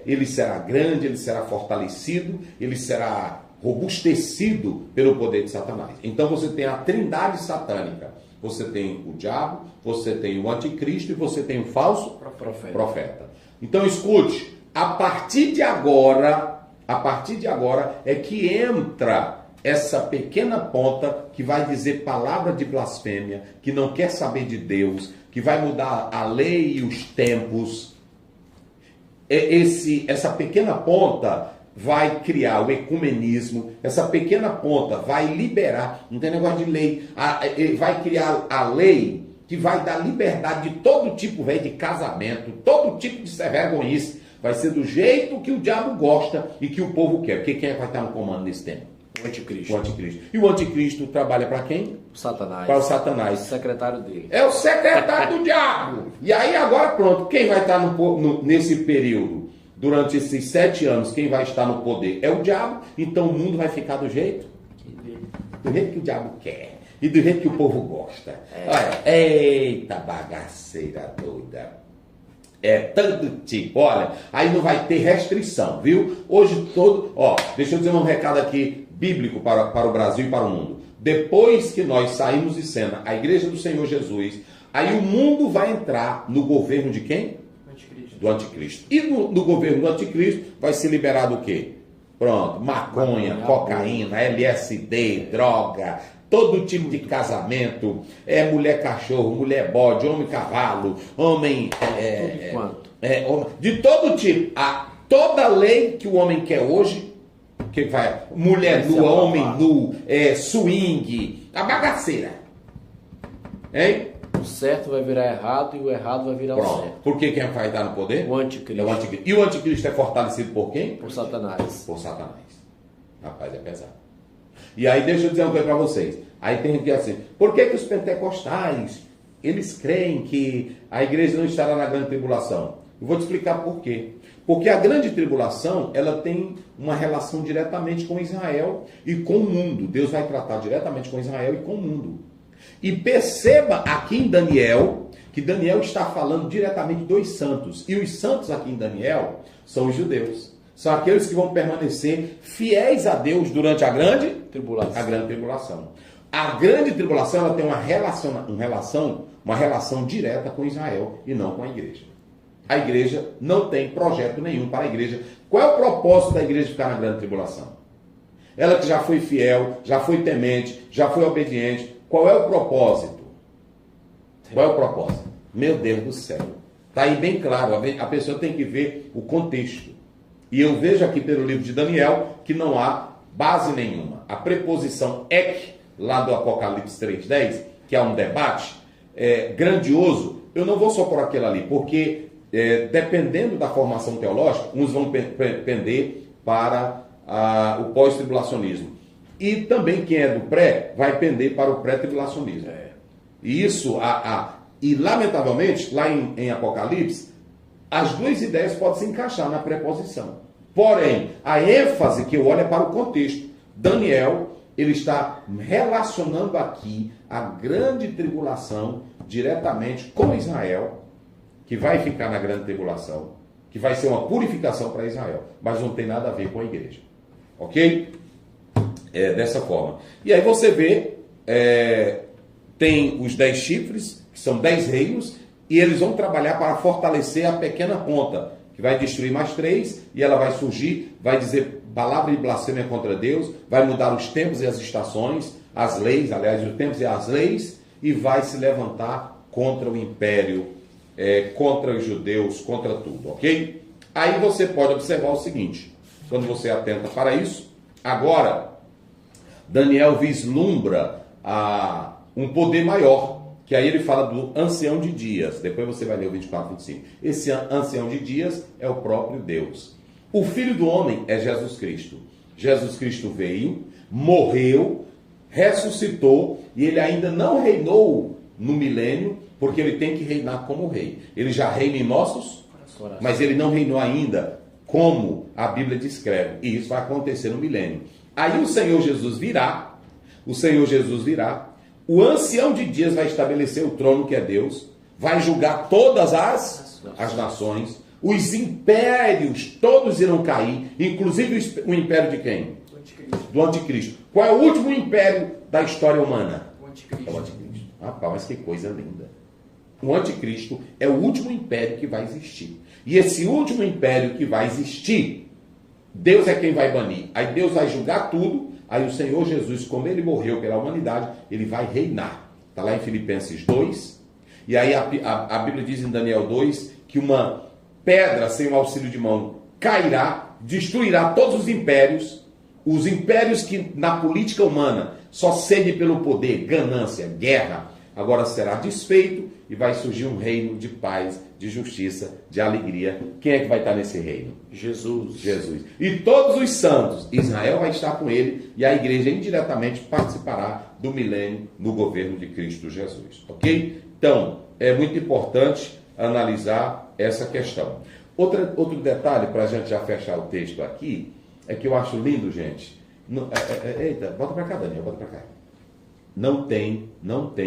Ele será grande, ele será fortalecido, ele será robustecido pelo poder de Satanás. Então você tem a trindade satânica. Você tem o diabo, você tem o anticristo e você tem o falso profeta. Então escute, a partir de agora é que entra essa pequena ponta que vai dizer palavra de blasfêmia, que não quer saber de Deus, que vai mudar a lei e os tempos. Essa pequena ponta vai criar o ecumenismo, essa pequena ponta vai liberar, não tem negócio de lei, vai criar a lei que vai dar liberdade de todo tipo de casamento, todo tipo de ser vergonhice, vai ser do jeito que o diabo gosta e que o povo quer. Porque quem é que vai estar no comando nesse tempo? O anticristo. O anticristo. E o anticristo trabalha para quem? O Satanás. Para o Satanás. O secretário dele. É o secretário do diabo. E aí agora pronto, quem vai estar nesse período, durante esses 7 anos, quem vai estar no poder é o diabo. Então o mundo vai ficar do jeito que o diabo quer. E do jeito que o povo gosta. Olha, eita bagaceira doida. É tanto tipo, olha, aí não vai ter restrição, viu? Hoje todo, deixa eu dizer um recado aqui bíblico para o Brasil e para o mundo. Depois que nós saímos de cena, a igreja do Senhor Jesus, aí o mundo vai entrar no governo de quem? Do anticristo. E no governo do anticristo vai ser liberado o quê? Pronto, maconha, cocaína, LSD, droga, todo tipo de casamento, mulher cachorro, mulher bode, homem cavalo, homem... de todo tipo. Toda lei que o homem quer hoje, que vai, mulher nua, homem nu, swing, a bagaceira. Hein? O certo vai virar errado e o errado vai virar o certo. Por que quem vai estar no poder? O anticristo. É o anticristo. E o anticristo é fortalecido por quem? Por Satanás. Por Satanás. Rapaz, é pesado. E aí deixa eu dizer uma coisa para vocês. Aí tem que assim, por que os pentecostais, eles creem que a igreja não estará na grande tribulação? Eu vou te explicar por quê. Porque a grande tribulação, ela tem uma relação diretamente com Israel e com o mundo. Deus vai tratar diretamente com Israel e com o mundo. E perceba aqui em Daniel, que Daniel está falando diretamente dos santos. E os santos aqui em Daniel são os judeus. São aqueles que vão permanecer fiéis a Deus durante a grande tribulação. A grande tribulação, ela tem uma relação direta com Israel e não com a igreja. A igreja não tem projeto nenhum para a igreja. Qual é o propósito da igreja ficar na grande tribulação? Ela que já foi fiel, já foi temente, já foi obediente. Qual é o propósito? Qual é o propósito? Meu Deus do céu. Está aí bem claro. A pessoa tem que ver o contexto. E eu vejo aqui pelo livro de Daniel que não há base nenhuma. A preposição ek, lá do Apocalipse 3:10, que é um debate grandioso, eu não vou só por aquilo ali, porque dependendo da formação teológica, uns vão pender para o pós-tribulacionismo. E também quem é do pré vai pender para o pré-tribulacionismo. E isso, e lamentavelmente, lá em Apocalipse, as duas ideias podem se encaixar na preposição. Porém, a ênfase que eu olho é para o contexto. Daniel, ele está relacionando aqui a grande tribulação diretamente com Israel, que vai ficar na grande tribulação, que vai ser uma purificação para Israel, mas não tem nada a ver com a igreja. Ok? Dessa forma. E aí você vê, tem os 10 chifres, que são 10 reinos, e eles vão trabalhar para fortalecer a pequena ponta, que vai destruir mais 3, e ela vai surgir, vai dizer palavra de blasfêmia contra Deus, vai mudar os tempos e as estações, as leis, aliás, os tempos e as leis, e vai se levantar contra o império, contra os judeus, contra tudo, ok? Aí você pode observar o seguinte, quando você atenta para isso, agora, Daniel vislumbra um poder maior, que aí ele fala do ancião de dias. Depois você vai ler o 24, 25. Esse ancião de dias é o próprio Deus. O Filho do Homem é Jesus Cristo. Jesus Cristo veio, morreu, ressuscitou, e ele ainda não reinou no milênio, porque ele tem que reinar como rei. Ele já reina em nossos, mas ele não reinou ainda como a Bíblia descreve. E isso vai acontecer no milênio. Aí o Senhor Jesus virá, o ancião de dias vai estabelecer o trono que é Deus, vai julgar todas as nações, os impérios todos irão cair, inclusive o império de quem? Do anticristo. Qual é o último império da história humana? O anticristo. É o anticristo. Rapaz, mas que coisa linda. O anticristo é o último império que vai existir. E esse último império que vai existir, Deus é quem vai banir. Aí Deus vai julgar tudo. Aí o Senhor Jesus, como ele morreu pela humanidade, ele vai reinar. Está lá em Filipenses 2. E aí a Bíblia diz em Daniel 2 que uma pedra sem o auxílio de mão cairá, destruirá todos os impérios que na política humana só cede pelo poder, ganância, guerra, agora será desfeito e vai surgir um reino de paz, de justiça, de alegria. Quem é que vai estar nesse reino? Jesus. Jesus. E todos os santos, Israel vai estar com ele e a igreja indiretamente participará do milênio no governo de Cristo Jesus. Ok? Então, é muito importante analisar essa questão. Outro detalhe, para a gente já fechar o texto aqui, é que eu acho lindo, gente. Eita, bota para cá, Daniel, bota para cá. Não tem,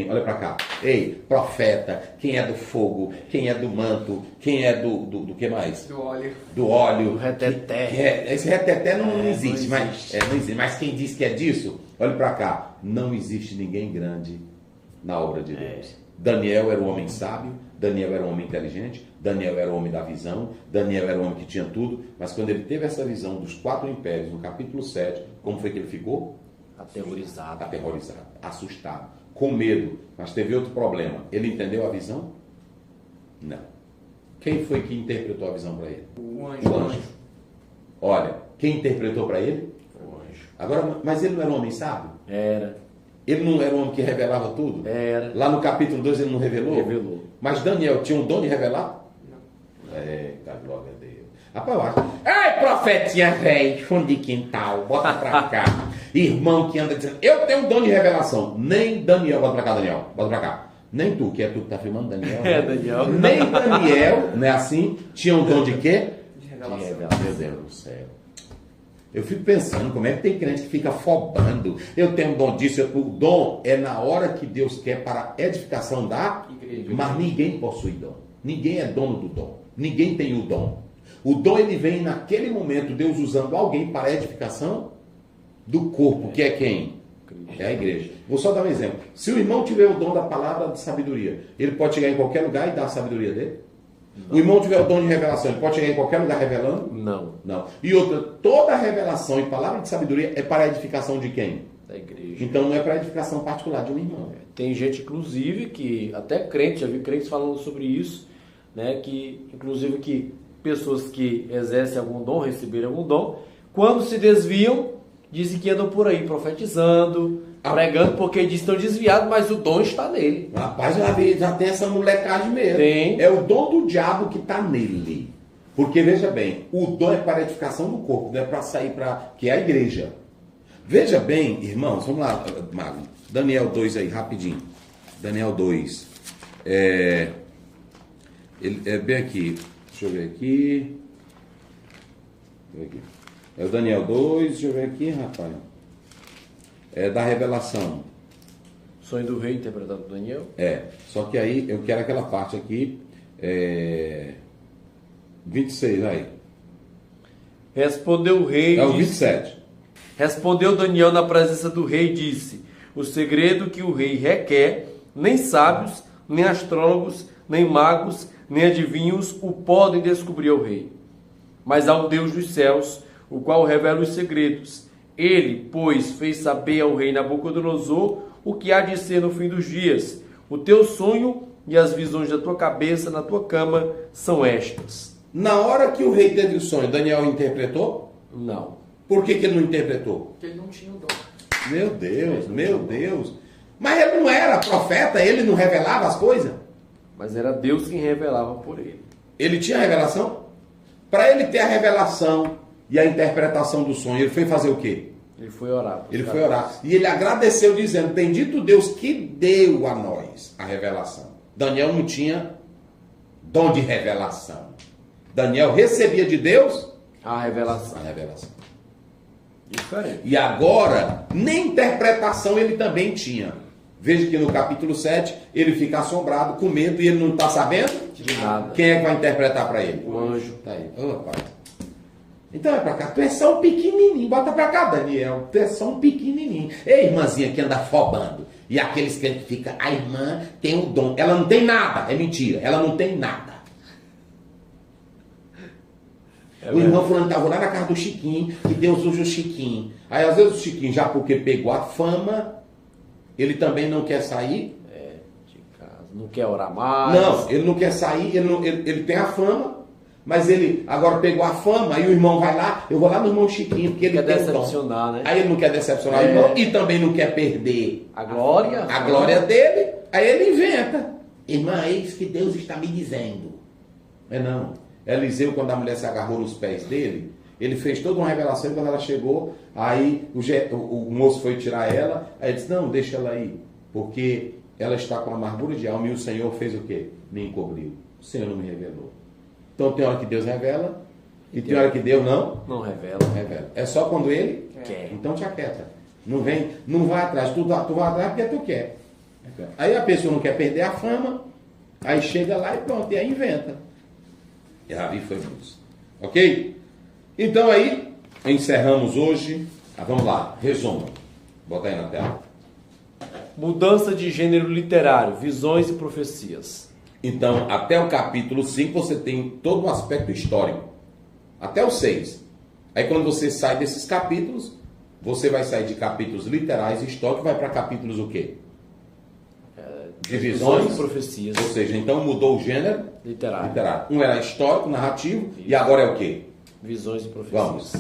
olha para cá. Ei, profeta, quem é do fogo, quem é do manto, quem é do que mais? Do óleo. Do óleo. Do reteté. Esse reteté não existe, não mas não existe. Mas quem diz que é disso, olha para cá. Não existe ninguém grande na obra de Deus. Daniel era um homem sábio, Daniel era um homem inteligente, Daniel era o homem da visão, Daniel era o homem que tinha tudo, mas quando ele teve essa visão dos 4 impérios, no capítulo 7, como foi que ele ficou? Aterrorizado. Aterrorizado, assustado, com medo. Mas teve outro problema. Ele entendeu a visão? Não. Quem foi que interpretou a visão para ele? O anjo. O anjo. Olha, quem interpretou para ele? O anjo. Agora, mas ele não era um homem sábio? Era. Ele não era um homem que revelava tudo? Era. Lá no capítulo 2 ele não revelou? Revelou. Mas Daniel tinha um dom de revelar? Não. Eita, glória a Deus. Rapaz, eu acho. Ei, profetinha velho, fundo de quintal, bota pra cá. Irmão que anda dizendo, eu tenho um dom de revelação. Nem Daniel, bota pra cá, Daniel, bota pra cá. Nem tu, que é tu que tá filmando, Daniel. É, Daniel. Nem Daniel, não é assim? Tinha um dom de quê? De revelação. Meu Deus do céu. Eu fico pensando, como é que tem crente que fica afobando? Eu tenho um dom disso. O dom é na hora que Deus quer para a edificação da Igreja. Mas ninguém possui dom. Ninguém é dono do dom. Ninguém tem o dom. O dom ele vem naquele momento, Deus usando alguém para a edificação do corpo, que é quem? É a igreja. Vou só dar um exemplo. Se o irmão tiver o dom da palavra de sabedoria, ele pode chegar em qualquer lugar e dar a sabedoria dele? Não. O irmão tiver o dom de revelação, ele pode chegar em qualquer lugar revelando? Não. Não. E outra, toda revelação e palavra de sabedoria é para a edificação de quem? Da igreja. Então não é para a edificação particular de um irmão. Tem gente, inclusive, que até crente, já vi crentes falando sobre isso, né? Que, inclusive, que pessoas que exercem algum dom, receberam algum dom, quando se desviam, dizem que andam por aí profetizando, pregando, porque dizem que estão desviados, mas o dom está nele. Rapaz, já tem essa molecagem mesmo. Tem. É o dom do diabo que está nele. Porque, veja bem, o dom é para a edificação do corpo, não é para sair para... que é a igreja. Veja bem, irmãos, vamos lá, Mago. Daniel 2 aí, rapidinho. Daniel 2. Ele é bem aqui. Deixa eu ver aqui. É o Daniel 2, deixa eu ver aqui, rapaz. É da revelação. Sonho do rei interpretado por Daniel. Só que aí eu quero aquela parte aqui. 26, aí. Respondeu o rei. É o 27. Respondeu Daniel na presença do rei e disse: o segredo que o rei requer, nem sábios, nem astrólogos, nem magos, nem adivinhos o podem descobrir ao rei. Mas há um Deus dos céus, o qual revela os segredos. Ele, pois, fez saber ao rei Nabucodonosor o que há de ser no fim dos dias. O teu sonho e as visões da tua cabeça na tua cama são estas. Na hora que o rei teve o sonho, Daniel interpretou? Não. Por que ele não interpretou? Porque ele não tinha o dom. Meu Deus, meu Deus. Mas ele não era profeta, ele não revelava as coisas? Mas era Deus quem revelava por ele. Ele tinha revelação? Para ele ter a revelação e a interpretação do sonho, ele foi fazer o quê? Ele foi orar. Ele foi orar. E ele agradeceu dizendo, bendito Deus que deu a nós a revelação. Daniel não tinha dom de revelação. Daniel recebia de Deus a revelação. a revelação. Diferente. E agora, nem interpretação ele também tinha. Veja que no capítulo 7, ele fica assombrado, com medo, e ele não está sabendo De nada. quem é que vai interpretar para ele? O anjo. Tá aí. Ô, pai. Então é pra cá. Tu é só um pequenininho. Bota pra cá, Daniel. Tu é só um pequenininho. Ei, irmãzinha que anda afobando. E aqueles que ficam, a irmã tem o dom. Ela não tem nada. É mentira. Ela não tem nada. O irmão fulano estava lá na casa do Chiquinho e Deus usa o Chiquinho. Aí às vezes o Chiquinho, já porque pegou a fama, ele também não quer sair. De casa. Não quer orar mais. Não, ele não quer sair, ele tem a fama, mas ele agora pegou a fama e o irmão vai lá, eu vou lá no irmão Chiquinho, porque ele Quer tem o dom. decepcionar, né? Aí ele não quer decepcionar o irmão e também não quer perder A glória. a glória dele, aí ele inventa. Irmã, eis que Deus está me dizendo. Não. Eliseu, quando a mulher se agarrou nos pés dele, ele fez toda uma revelação. E quando ela chegou, aí o moço foi tirar ela. Aí ele disse, não, deixa ela aí, porque ela está com amargura de alma. E o Senhor fez o quê? Me encobriu. O Senhor não me revelou. Então tem hora que Deus revela e tem hora que Deus não revela. É só quando Ele quer. Então te aquieta. Não vai atrás. Tu vai atrás porque tu quer. Aí a pessoa não quer perder a fama, aí chega lá e pronto, e aí inventa. E Ravi foi muito. Ok? Então aí, encerramos hoje. Vamos lá, resumo. Bota aí na tela. Mudança de gênero literário, visões e profecias. Então, até o capítulo 5 você tem todo um aspecto histórico. Até o 6. Aí quando você sai desses capítulos, você vai sair de capítulos literais e históricos, vai para capítulos o quê? De visões e profecias. Ou seja, então mudou o gênero literário. Um era histórico, narrativo, e agora é o quê? Visões e profecias. Vamos.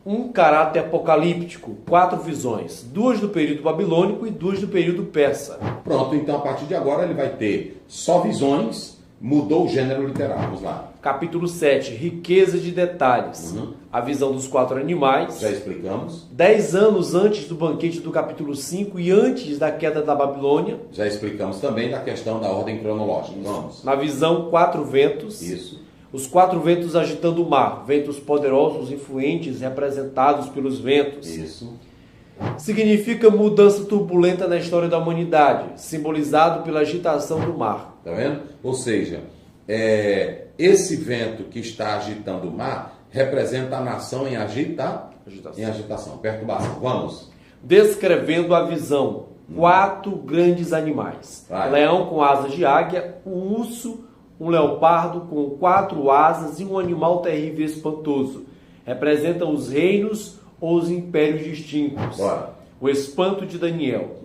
Um caráter apocalíptico, 4 visões, 2 do período babilônico e 2 do período persa. Pronto, então a partir de agora ele vai ter só visões, mudou o gênero literário. Vamos lá. Capítulo 7, riqueza de detalhes. A visão dos 4 animais. Já explicamos. 10 anos antes do banquete do capítulo 5 e antes da queda da Babilônia. Já explicamos também da questão da ordem cronológica. Vamos. Na visão, 4 ventos. Isso. Os 4 ventos agitando o mar, ventos poderosos, influentes, representados pelos ventos. Isso. Significa mudança turbulenta na história da humanidade, simbolizado pela agitação do mar. Tá vendo? Ou seja, esse vento que está agitando o mar representa a nação em agitação, perturbação. Vamos. Descrevendo a visão, 4 grandes animais. Vai. Leão com asas de águia, um urso, um leopardo com 4 asas e um animal terrível e espantoso. Representam os reinos ou os impérios distintos. Bora. O espanto de Daniel.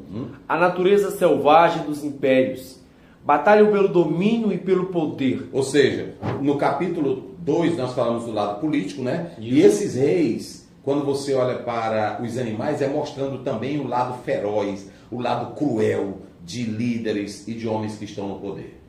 A natureza selvagem dos impérios. Batalham pelo domínio e pelo poder. Ou seja, no capítulo 2 nós falamos do lado político, né? Isso. E esses reis, quando você olha para os animais, é mostrando também o lado feroz, o lado cruel de líderes e de homens que estão no poder.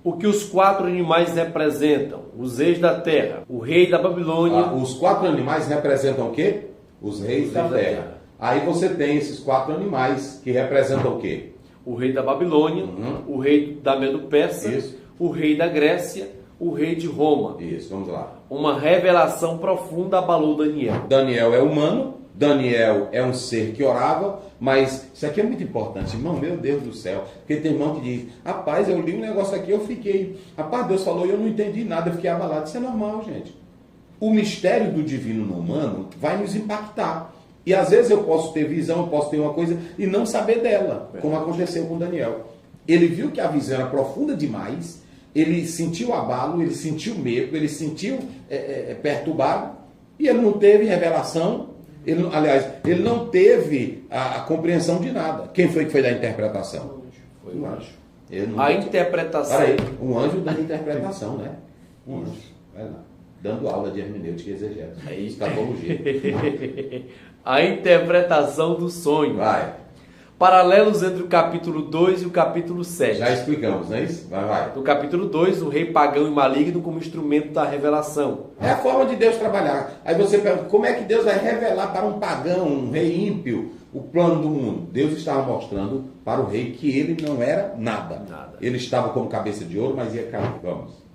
O que os 4 animais representam? Os reis da terra, o rei da Babilônia. Os 4 animais representam o quê? Os reis da terra. Aí você tem esses 4 animais que representam o quê? O rei da Babilônia, o rei da Medo-Persa, Isso. o rei da Grécia, o rei de Roma. Isso, vamos lá. Uma revelação profunda abalou Daniel. Daniel é humano, Daniel é um ser que orava, mas isso aqui é muito importante, irmão, meu Deus do céu. Porque tem irmão que diz, rapaz, eu li um negócio aqui, eu fiquei, rapaz, Deus falou e eu não entendi nada, eu fiquei abalado. Isso é normal, gente. O mistério do divino no humano vai nos impactar. E às vezes eu posso ter visão, eu posso ter uma coisa e não saber dela, como aconteceu com Daniel. Ele viu que a visão era profunda demais, ele sentiu abalo, ele sentiu medo, ele sentiu perturbado, e ele não teve revelação, ele não teve a compreensão de nada. Quem foi que foi da interpretação? Foi o anjo. A interpretação. Peraí, um anjo da interpretação, né? Um anjo. Vai lá. Dando aula de hermenêutica e exegese. Escatologia. A interpretação do sonho. Vai. Paralelos entre o capítulo 2 e o capítulo 7. Já explicamos, não é isso? Vai. No capítulo 2, o rei pagão e maligno como instrumento da revelação. É a forma de Deus trabalhar. Aí você pergunta, como é que Deus vai revelar para um pagão, um rei ímpio, o plano do mundo? Deus estava mostrando para o rei que ele não era nada. Ele estava como cabeça de ouro, mas ia cair. Vamos.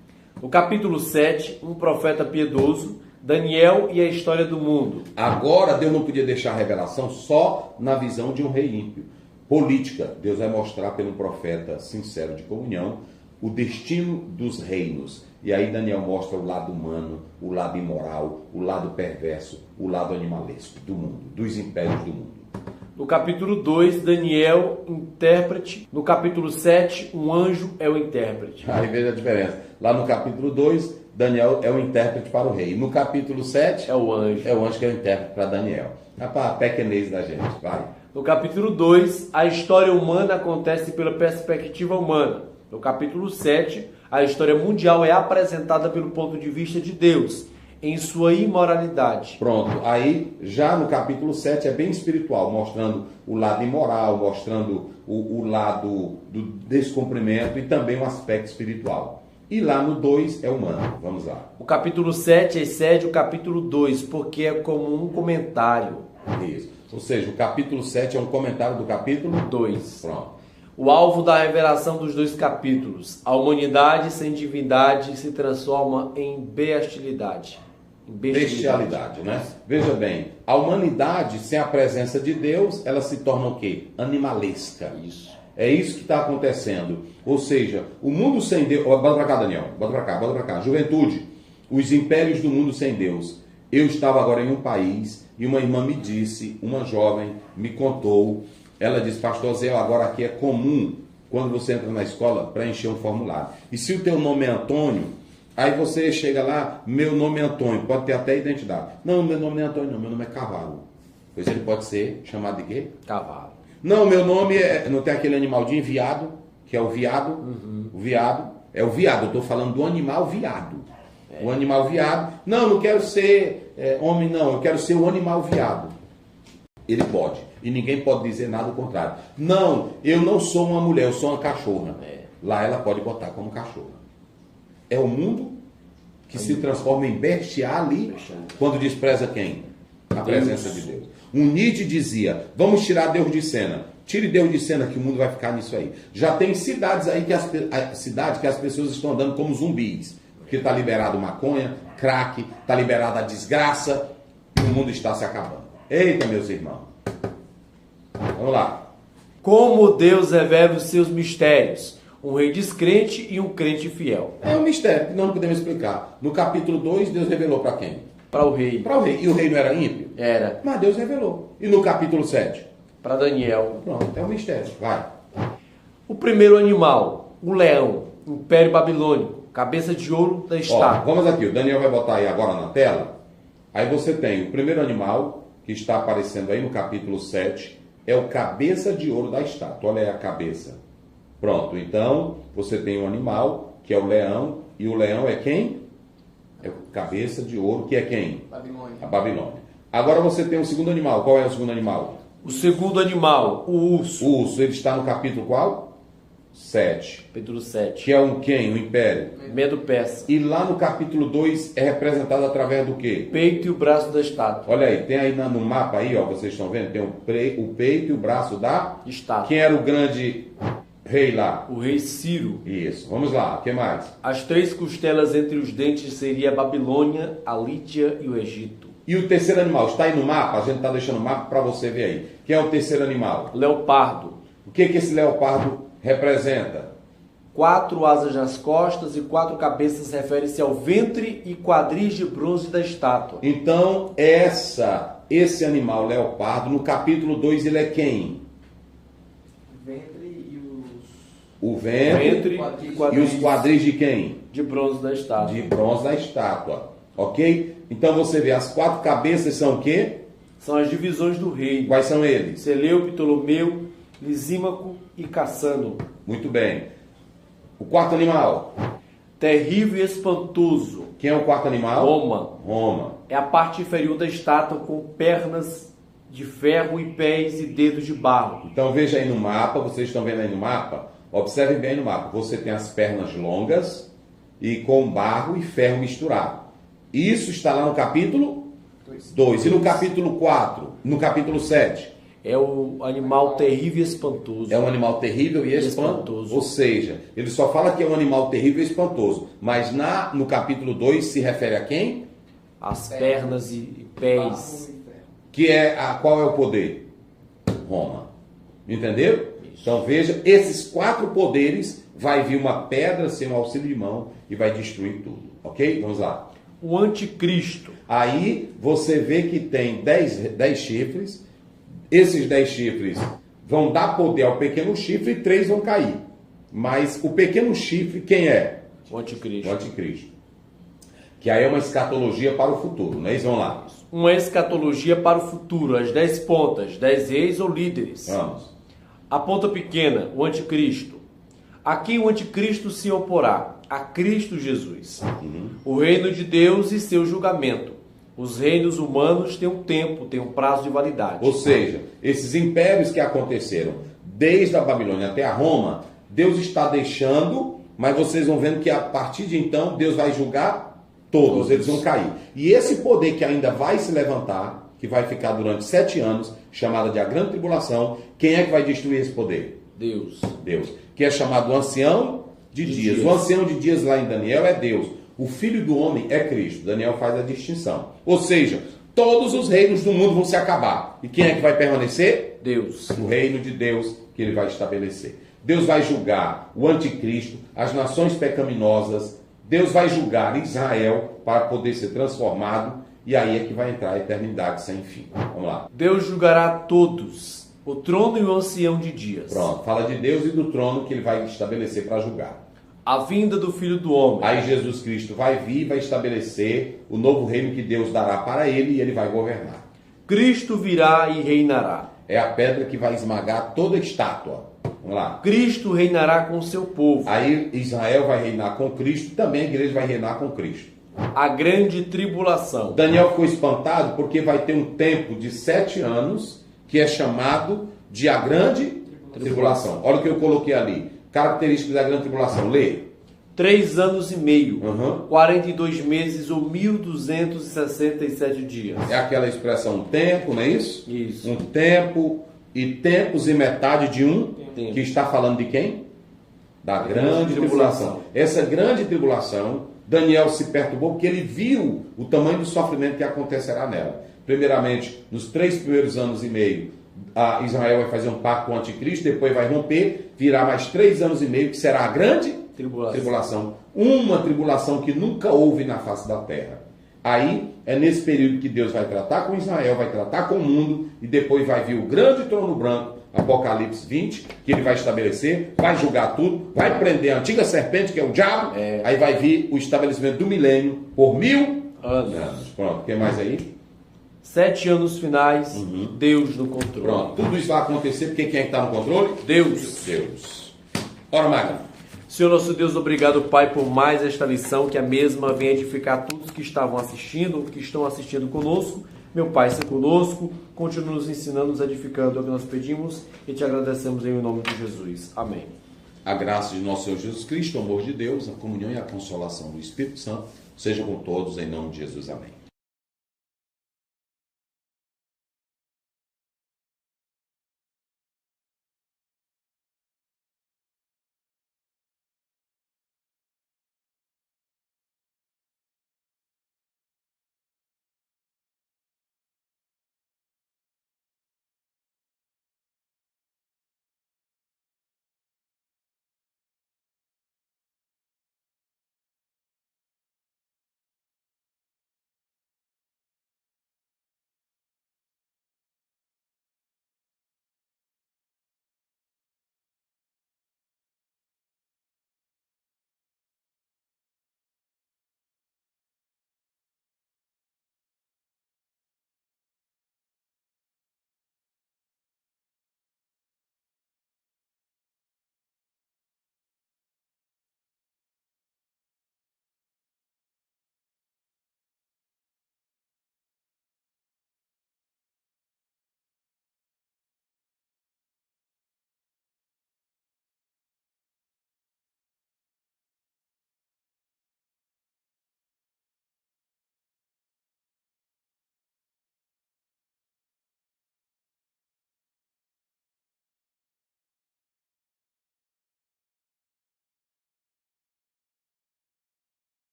No capítulo 7, um profeta piedoso, Daniel e a história do mundo. Agora Deus não podia deixar a revelação só na visão de um rei ímpio. Política, Deus vai mostrar pelo profeta sincero de comunhão o destino dos reinos. E aí Daniel mostra o lado humano, o lado imoral, o lado perverso, o lado animalesco do mundo, dos impérios do mundo. No capítulo 2, Daniel, intérprete. No capítulo 7, um anjo é o intérprete. Aí veja a diferença. Lá no capítulo 2, Daniel é o intérprete para o rei. No capítulo 7, é o anjo que é o intérprete para Daniel. É para a pequenez da gente. Vai. No capítulo 2, a história humana acontece pela perspectiva humana. No capítulo 7, a história mundial é apresentada pelo ponto de vista de Deus. em sua imoralidade. Pronto, aí já no capítulo 7 é bem espiritual, mostrando o lado imoral, mostrando o lado do descumprimento e também um aspecto espiritual. E lá no 2 é humano, vamos lá. O capítulo 7 excede o capítulo 2, porque é como um comentário. Isso, ou seja, o capítulo 7 é um comentário do capítulo 2. Pronto. O alvo da revelação dos dois capítulos. A humanidade sem divindade se transforma em bestialidade. Bestialidade, né? Veja bem, a humanidade sem a presença de Deus, ela se torna o quê? Animalesca. Isso. É isso que está acontecendo. Ou seja, o mundo sem Deus... Bota para cá, Daniel. Bota para cá. Juventude, os impérios do mundo sem Deus. Eu estava agora em um país e uma irmã me disse, uma jovem me contou, ela disse, pastor Zé, agora aqui é comum, quando você entra na escola, preencher um formulário. E se o teu nome é Antônio, aí você chega lá, meu nome é Antônio, pode ter até identidade. Não, meu nome não é Antônio, não, meu nome é Cavalo. Pois ele pode ser chamado de quê? Cavalo. Não, meu nome é... Não tem aquele animaldinho viado, que é o viado? O viado. É o viado, eu estou falando do animal viado. O animal viado. Não quero ser homem, não. Eu quero ser o animal viado. Ele pode. E ninguém pode dizer nada ao contrário. Não, eu não sou uma mulher, eu sou uma cachorra. Lá ela pode botar como cachorra. É o mundo que se transforma em bestial ali quando despreza quem? A presença de Deus. Um Nietzsche dizia, vamos tirar Deus de cena. Tire Deus de cena que o mundo vai ficar nisso aí. Já tem cidades aí que as pessoas estão andando como zumbis. Porque está liberado maconha, crack, está liberada a desgraça e o mundo está se acabando. Eita, meus irmãos. Vamos lá. Como Deus revela os seus mistérios. Um rei descrente e um crente fiel. É um mistério que não podemos explicar. No capítulo 2, Deus revelou para quem? Para o rei. Para o rei. E o rei não era ímpio? Era. Mas Deus revelou. E no capítulo 7? Para Daniel. Pronto, é um mistério. Vai. O primeiro animal, o leão, Império Babilônico, cabeça de ouro da estátua. Vamos aqui, o Daniel vai botar aí agora na tela. Aí você tem o primeiro animal, que está aparecendo aí no capítulo 7, é o cabeça de ouro da estátua. Olha aí a cabeça. Pronto, então você tem um animal, que é o leão, e o leão é quem? É o cabeça de ouro, que é quem? Babilônia. A Babilônia. Agora você tem o segundo animal. Qual é o segundo animal? O segundo animal, o urso. O urso, ele está no capítulo qual? 7. Capítulo 7. Que é um quem? O império. Medo-Persa. E lá no capítulo 2 é representado através do quê? Peito e o braço da estátua. Olha aí, tem aí no mapa aí, ó, vocês estão vendo? Tem o peito e o braço da... Estátua. Quem era o grande rei lá? O rei Ciro. Isso, vamos lá, o que mais? As 3 costelas entre os dentes seria a Babilônia, a Lídia e o Egito. E o terceiro animal, está aí no mapa? A gente está deixando o mapa para você ver aí. Quem é o terceiro animal? Leopardo. O que esse leopardo representa? 4 asas nas costas e 4 cabeças refere-se ao ventre e quadris de bronze da estátua. Então, esse animal leopardo, no capítulo 2, ele é quem? Ventre e os... O ventre e os quadris de quem? De bronze da estátua. De bronze da estátua. Ok? Então você vê, as 4 cabeças são o quê? São as divisões do reino. Quais são eles? Seleuco, Ptolomeu, Lisímaco e Cassano. Muito bem. O quarto animal. Terrível e espantoso. Quem é o quarto animal? Roma. É a parte inferior da estátua com pernas de ferro e pés e dedos de barro. Então veja aí no mapa, vocês estão vendo aí no mapa? Observem bem no mapa. Você tem as pernas longas e com barro e ferro misturado. Isso está lá no capítulo 2. E no capítulo 4? No capítulo 7? É o animal terrível e espantoso. É um animal terrível e espantoso. Ou seja, ele só fala que é um animal terrível e espantoso. Mas no capítulo 2 se refere a quem? As pernas e pés. Qual é o poder? Roma. Entenderam? Então veja, esses 4 poderes, vai vir uma pedra sem um auxílio de mão e vai destruir tudo. Ok? Vamos lá. O anticristo. Aí você vê que tem 10 chifres. Esses 10 chifres vão dar poder ao pequeno chifre e 3 vão cair. Mas o pequeno chifre, quem é? O anticristo. O anticristo. Que aí é uma escatologia para o futuro, não é isso? Vamos lá. Uma escatologia para o futuro, as 10 pontas, 10 reis ou líderes. A ponta pequena, o anticristo. A quem o anticristo se oporá? a Cristo Jesus. O reino de Deus e seu julgamento. Os reinos humanos têm um tempo, têm um prazo de validade. Ou seja, esses impérios que aconteceram desde a Babilônia até a Roma, Deus está deixando, mas vocês vão vendo que a partir de então Deus vai julgar todos, eles vão cair. E esse poder que ainda vai se levantar, que vai ficar durante 7 anos, chamada de a grande tribulação, quem é que vai destruir esse poder? Deus. Deus. Que é chamado o ancião de dias. O ancião de dias lá em Daniel é Deus. O filho do homem é Cristo. Daniel faz a distinção. Ou seja, todos os reinos do mundo vão se acabar. E quem é que vai permanecer? Deus. O reino de Deus que ele vai estabelecer. Deus vai julgar o anticristo, as nações pecaminosas. Deus vai julgar Israel para poder ser transformado. E aí é que vai entrar a eternidade sem fim. Vamos lá. Deus julgará todos, o trono e o ancião de dias. Pronto. Fala de Deus e do trono que ele vai estabelecer para julgar. A vinda do Filho do Homem. Aí Jesus Cristo vai vir e vai estabelecer o novo reino que Deus dará para ele e ele vai governar. Cristo virá e reinará. É a pedra que vai esmagar toda estátua. Vamos lá. Cristo reinará com seu povo. Aí Israel vai reinar com Cristo, também a igreja vai reinar com Cristo. A grande tribulação. Daniel ficou espantado porque vai ter um tempo de 7 anos que é chamado de a grande tribulação. Olha o que eu coloquei ali. Características da grande tribulação. Lê. 3 anos e meio, 42 meses ou 1.267 dias. É aquela expressão tempo, não é isso? Isso. Um tempo e tempos e metade de um, Tempo. que está falando de quem? Da grande tribulação. Essa grande tribulação, Daniel se perturbou porque ele viu o tamanho do sofrimento que acontecerá nela. Primeiramente, nos 3 primeiros anos e meio, Israel vai fazer um pacto com o anticristo, depois vai romper, virá mais 3 anos e meio, que será a grande tribulação. Uma tribulação que nunca houve na face da terra. Aí é nesse período que Deus vai tratar com Israel, vai tratar com o mundo, e depois vai vir o grande trono branco, Apocalipse 20, que ele vai estabelecer, vai julgar tudo, vai prender a antiga serpente, que é o diabo, aí vai vir o estabelecimento do milênio por 1000 anos. Pronto, o que mais aí? 7 anos finais, Deus no controle. Pronto, tudo isso vai acontecer porque quem é que está no controle? Deus. Deus. Ora, Magno. Senhor nosso Deus, obrigado, Pai, por mais esta lição, que a mesma venha edificar todos que estavam assistindo, que estão assistindo conosco. Meu Pai, seja conosco, continua nos ensinando, nos edificando, é o que nós pedimos e te agradecemos em nome de Jesus. Amém. A graça de nosso Senhor Jesus Cristo, o amor de Deus, a comunhão e a consolação do Espírito Santo, seja com todos em nome de Jesus. Amém.